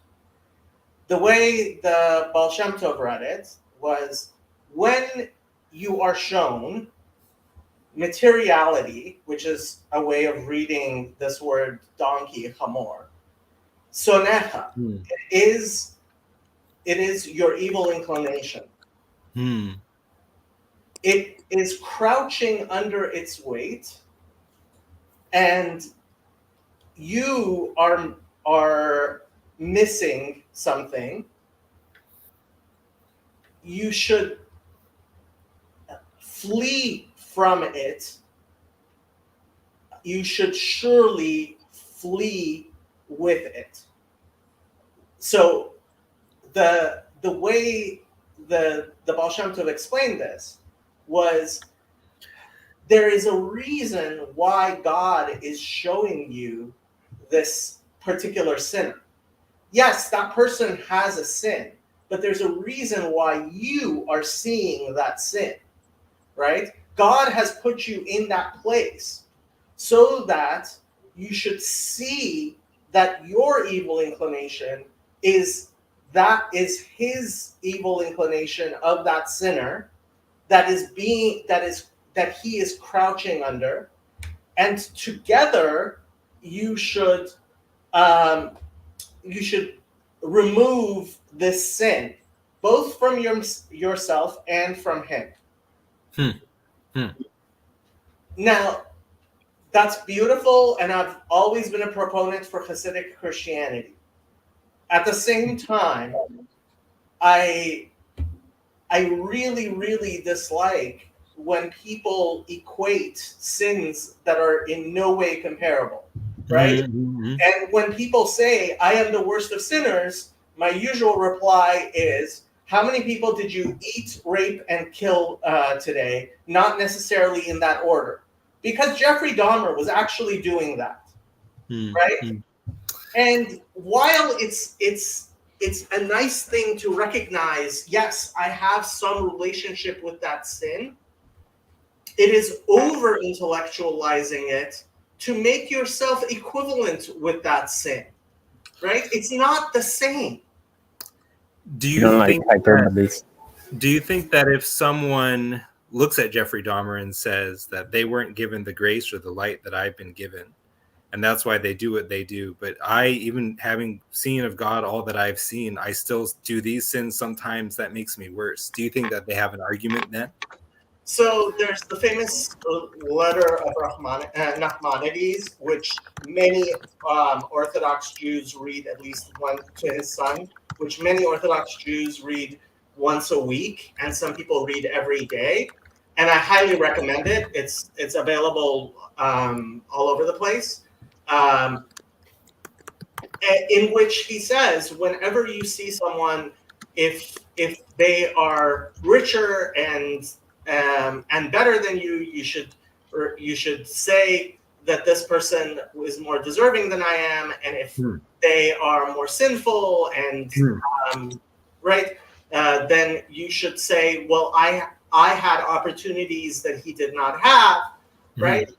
The way the Baal Shem Tov read it was, when you are shown materiality, which is a way of reading this word donkey, chamor, sonecha, it is your evil inclination. It is crouching under its weight, and you are missing something. You should flee from it. You should surely flee with it. So the way the Baal Shem Tov explained this was, there is a reason why God is showing you this particular sinner. Yes, that person has a sin, but there's a reason why you are seeing that sin, right? God has put you in that place so that you should see that your evil inclination is his evil inclination of that sinner that he is crouching under, and together you should remove this sin, both from yourself and from him. Now, that's beautiful, and I've always been a proponent for Hasidic Christianity. At the same time, I really, really dislike when people equate sins that are in no way comparable, right? Mm-hmm. And when people say, I am the worst of sinners, my usual reply is, how many people did you eat, rape, and kill today? Not necessarily in that order. Because Jeffrey Dahmer was actually doing that, right? And while it's a nice thing to recognize, yes, I have some relationship with that sin, it is over-intellectualizing it to make yourself equivalent with that sin, right? It's not the same. Do you think hyperboles? Do you think that if someone looks at Jeffrey Dahmer and says that they weren't given the grace or the light that I've been given, and that's why they do what they do, but I, even having seen of God all that I've seen, I still do these sins sometimes, that makes me worse? Do you think that they have an argument then? So there's the famous letter of Nachmanides, which many Orthodox Jews read at least one to his son, which many Orthodox Jews read once a week, and some people read every day. And I highly recommend it. It's available all over the place. In which he says, whenever you see someone, if they are richer and better than you, you should say that this person is more deserving than I am, and if they are more sinful and then you should say, well, I had opportunities that he did not have, right?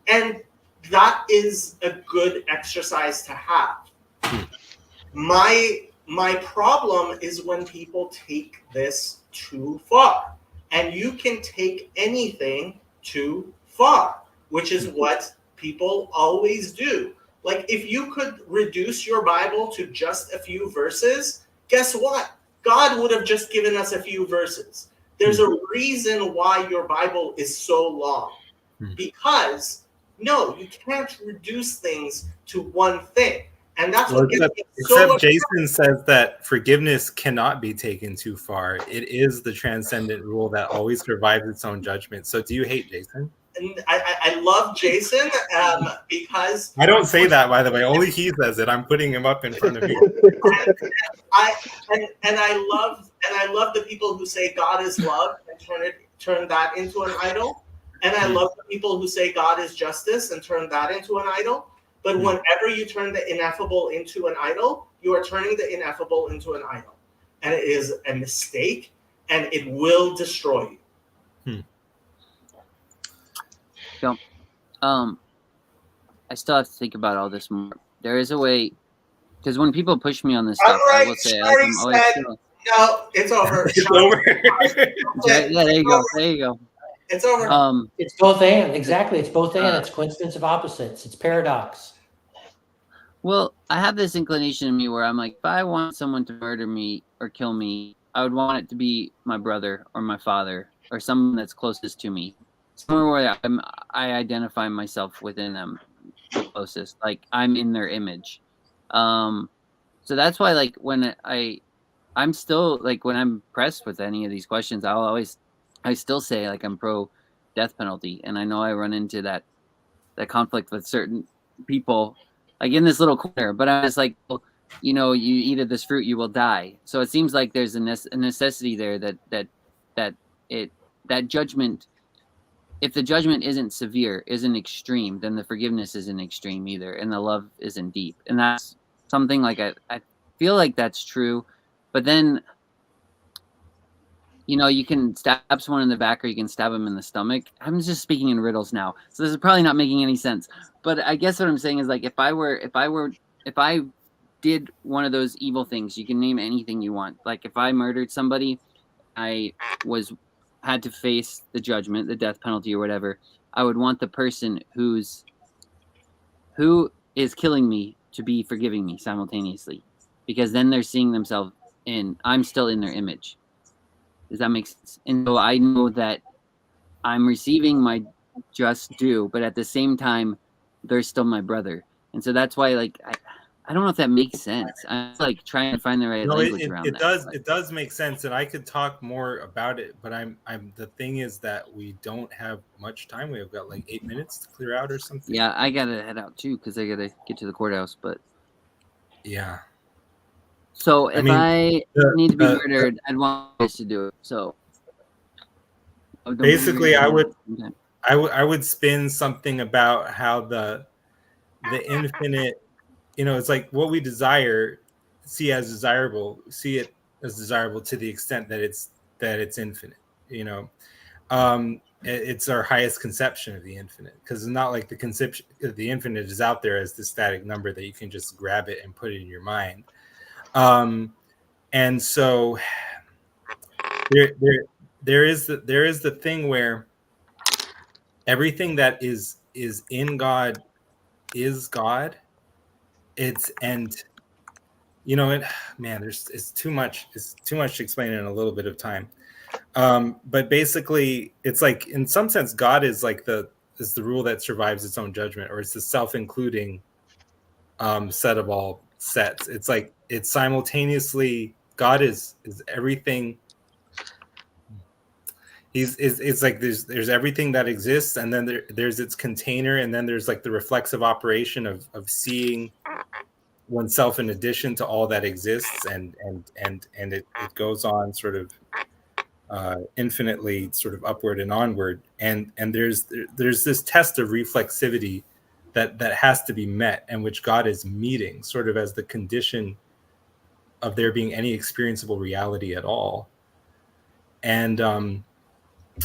And that is a good exercise to have. My problem is when people take this too far. And you can take anything too far, which is what people always do. Like, if you could reduce your Bible to just a few verses, guess what? God would have just given us a few verses. There's a reason why your Bible is so long. Because, no, you can't reduce things to one thing. And that's what gets me so except Jason says that forgiveness cannot be taken too far. It is the transcendent rule that always survives its own judgment. So do you hate Jason? And I love Jason because I don't say that, by the way. Only he says it. I'm putting him up in front of you. I love the people who say God is love and turn that into an idol. And I love the people who say God is justice and turn that into an idol. But whenever you turn the ineffable into an idol, you are turning the ineffable into an idol. And it is a mistake, and it will destroy you. So, I still have to think about all this more. There is a way, because when people push me on this stuff, I will say, like, I'm always still, no, it's over. It's over. yeah, there you go. There you go. It's over. It's both and. Exactly. It's both and. It's coincidence of opposites. It's paradox. Well, I have this inclination in me where I'm like, if I want someone to murder me or kill me, I would want it to be my brother or my father or someone that's closest to me. Somewhere where I identify myself within them the closest. Like, I'm in their image. So that's why, like, when I'm still, like, when I'm pressed with any of these questions, I still say, like, I'm pro death penalty. And I know I run into that conflict with certain people, like, in this little corner, but I was like, well, you know, you eat of this fruit, you will die. So it seems like there's a necessity there that judgment, if the judgment isn't severe, isn't extreme, then the forgiveness isn't extreme either. And the love isn't deep. And that's something, like, I feel like that's true, but then, you know, you can stab someone in the back or you can stab them in the stomach. I'm just speaking in riddles now, so this is probably not making any sense. But I guess what I'm saying is, like, if I did one of those evil things, you can name anything you want. Like, if I murdered somebody, I had to face the judgment, the death penalty or whatever. I would want the person who is killing me to be forgiving me simultaneously, because then they're seeing themselves I'm still in their image. Does that make sense? And so I know that I'm receiving my just due, but at the same time, they're still my brother. And so that's why, like, I don't know if that makes sense. I'm, like, trying to find the right language around that. It does make sense, and I could talk more about it, but I'm the thing is that we don't have much time. We've got like 8 minutes to clear out or something. Yeah, I gotta head out too because I gotta get to the courthouse. But yeah. So if I need to be murdered, I'd want us to do it. So basically, I would spin something about how the infinite, you know, it's like what we desire, see it as desirable to the extent that it's infinite. You know, it's our highest conception of the infinite, because it's not like the conception of the infinite is out there as the static number that you can just grab it and put it in your mind. And so there is the thing where everything that is in God is God. And you know, it's too much to explain in a little bit of time. But basically, it's like, in some sense, God is like the rule that survives its own judgment, or it's the self-including set of all sets. It's like it's simultaneously God is everything. It's like there's everything that exists, and then there's its container, and then there's like the reflexive operation of seeing oneself in addition to all that exists, and it goes on sort of infinitely sort of upward and onward, and there's this test of reflexivity that has to be met, and which God is meeting sort of as the condition of there being any experienceable reality at all. And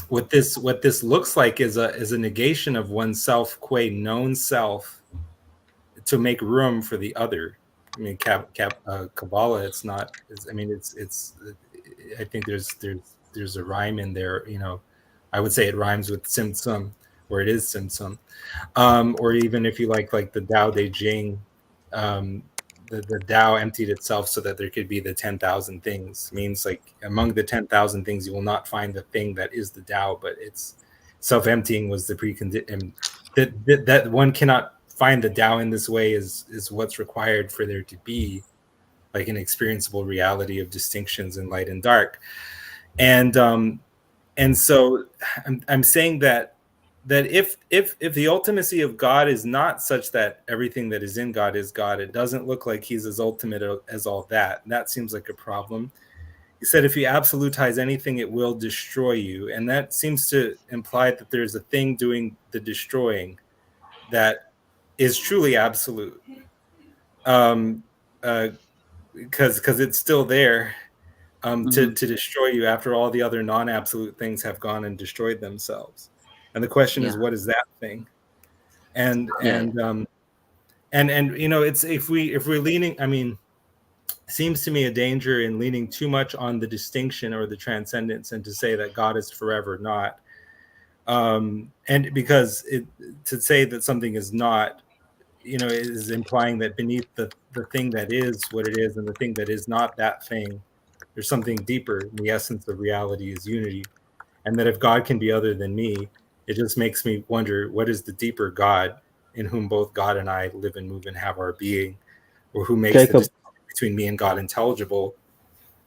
what this looks like is a negation of oneself qua known self to make room for the other. I mean, Kabbalah, it's not. I mean, it's. I think there's a rhyme in there. You know, I would say it rhymes with Tzimtzum, or it is Simsum. Or even if you like the Tao Te Ching, the Tao emptied itself so that there could be the 10,000 things. Means like among the 10,000 things, you will not find the thing that is the Tao, but it's self-emptying was the precondition. That one cannot find the Tao in this way is what's required for there to be like an experienceable reality of distinctions in light and dark. And so I'm saying that if the ultimacy of God is not such that everything that is in God is God, it doesn't look like he's as ultimate as all that. And that seems like a problem. He said if you absolutize anything, it will destroy you. And that seems to imply that there's a thing doing the destroying that is truly absolute. Because it's still there to destroy you after all the other non-absolute things have gone and destroyed themselves. And the question is, what is that thing? And you know, it's if we're leaning, I mean, seems to me a danger in leaning too much on the distinction or the transcendence and to say that God is forever not. And because to say that something is not, you know, is implying that beneath the thing that is what it is and the thing that is not that thing, there's something deeper. The essence of reality is unity. And that if God can be other than me, it just makes me wonder, what is the deeper God in whom both God and I live and move and have our being, or who makes the distinction between me and God intelligible?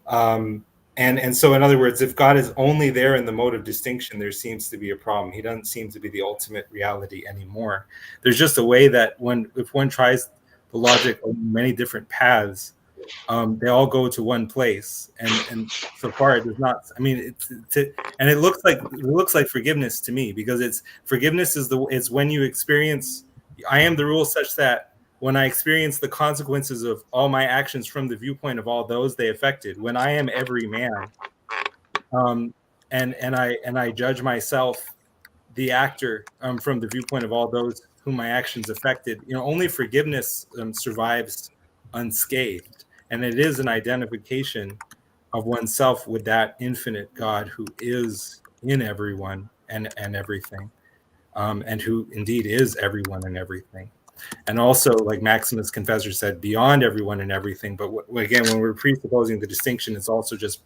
And so in other words, if God is only there in the mode of distinction, there seems to be a problem. He doesn't seem to be the ultimate reality anymore. There's just a way that if one tries the logic on many different paths, they all go to one place, and so far it does not. I mean, it looks like forgiveness to me, because forgiveness is when you experience. I am the rule such that when I experience the consequences of all my actions from the viewpoint of all those they affected, when I am every man, and I judge myself, the actor, from the viewpoint of all those whom my actions affected, you know, only forgiveness survives unscathed. And it is an identification of oneself with that infinite God who is in everyone and everything, and who indeed is everyone and everything. And also, like Maximus Confessor said, beyond everyone and everything. But again, when we're presupposing the distinction, it's also just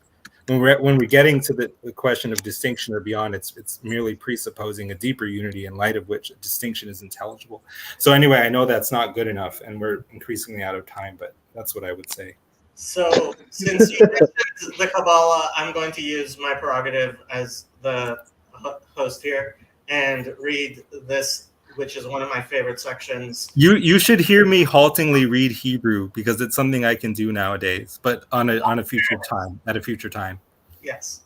when we're getting to the question of distinction or beyond, it's merely presupposing a deeper unity in light of which a distinction is intelligible. So anyway, I know that's not good enough, and we're increasingly out of time, but that's what I would say. So since you mentioned the Kabbalah, I'm going to use my prerogative as the host here and read this, which is one of my favorite sections. You should hear me haltingly read Hebrew, because it's something I can do nowadays, but on a future time, at a future time. Yes.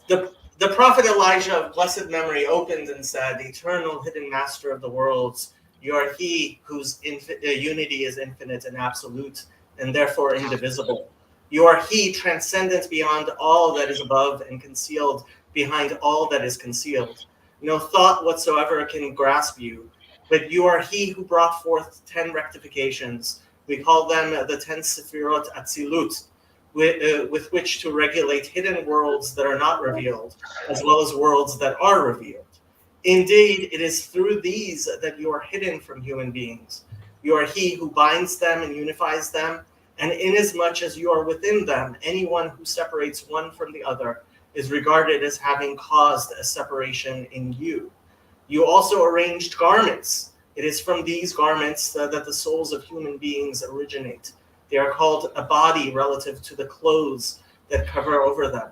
The prophet Elijah of blessed memory opened and said, "Eternal, hidden master of the worlds, you are he whose unity is infinite and absolute, and therefore indivisible. You are he transcendent beyond all that is above and concealed behind all that is concealed. No thought whatsoever can grasp you, but you are he who brought forth 10 rectifications. We call them the 10 Sefirot Atzilut, with which to regulate hidden worlds that are not revealed, as well as worlds that are revealed. Indeed, it is through these that you are hidden from human beings. You are he who binds them and unifies them, and inasmuch as you are within them, anyone who separates one from the other is regarded as having caused a separation in you. You also arranged garments. It is from these garments that the souls of human beings originate. They are called a body relative to the clothes that cover over them.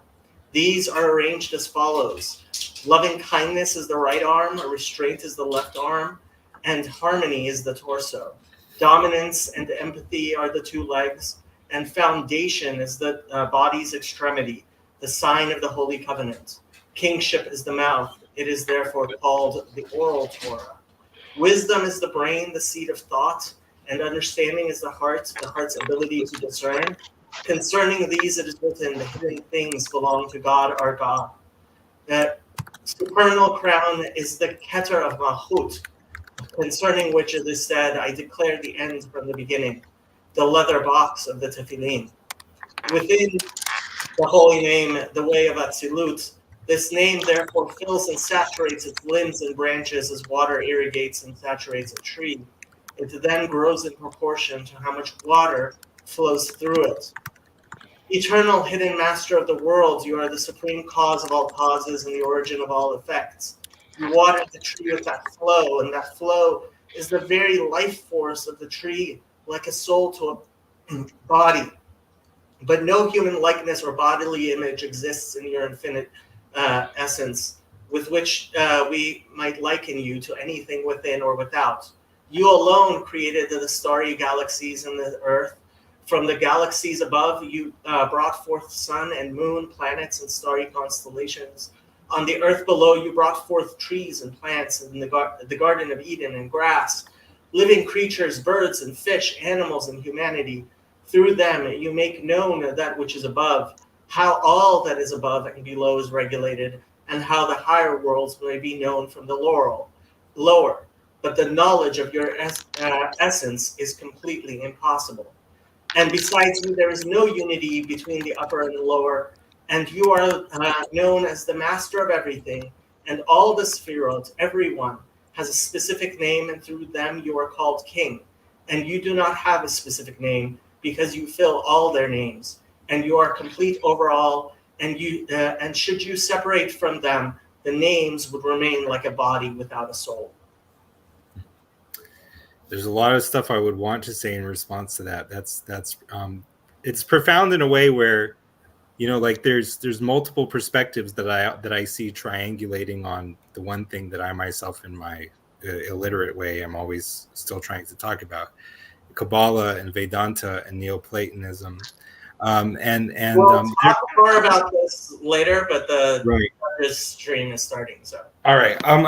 These are arranged as follows. Loving kindness is the right arm, restraint is the left arm, and harmony is the torso. Dominance and empathy are the 2 legs, and foundation is the body's extremity, the sign of the Holy Covenant. Kingship is the mouth. It is therefore called the oral Torah. Wisdom is the brain, the seat of thought, and understanding is the heart's ability to discern. Concerning these, it is written, the hidden things belong to God, our God. The supernal crown is the Keter of Malchut, concerning which it is said, I declare the end from the beginning, the leather box of the Tefillin. Within the holy name, the way of Atzilut, This name therefore fills and saturates its limbs and branches as water irrigates and saturates a tree. It then grows in proportion to how much water flows through it. Eternal hidden master of the world, you are the supreme cause of all causes and the origin of all effects. You water the tree with that flow, and that flow is the very life force of the tree, like a soul to a body. But no human likeness or bodily image exists in your infinite essence, with which we might liken you to anything within or without. You alone created the starry galaxies and the earth. From the galaxies above, you brought forth sun and moon, planets and starry constellations. On the earth below, you brought forth trees and plants in the Garden of Eden and grass, living creatures, birds and fish, animals and humanity. Through them, you make known that which is above, how all that is above and below is regulated, and how the higher worlds may be known from the lower. But the knowledge of your essence is completely impossible. And besides you, there is no unity between the upper and the lower, and you are known as the master of everything, and all the Sphirot, everyone, has a specific name, and through them you are called king. And you do not have a specific name, because you fill all their names, and you are complete over all, and should you separate from them, the names would remain like a body without a soul. There's a lot of stuff I would want to say in response to that. That's it's profound in a way where, you know, like there's multiple perspectives that I see triangulating on the one thing that I myself, in my illiterate way, I'm always still trying to talk about: Kabbalah and Vedanta and Neoplatonism. We'll talk more about this later, but the right. this stream is starting. So all right, I'm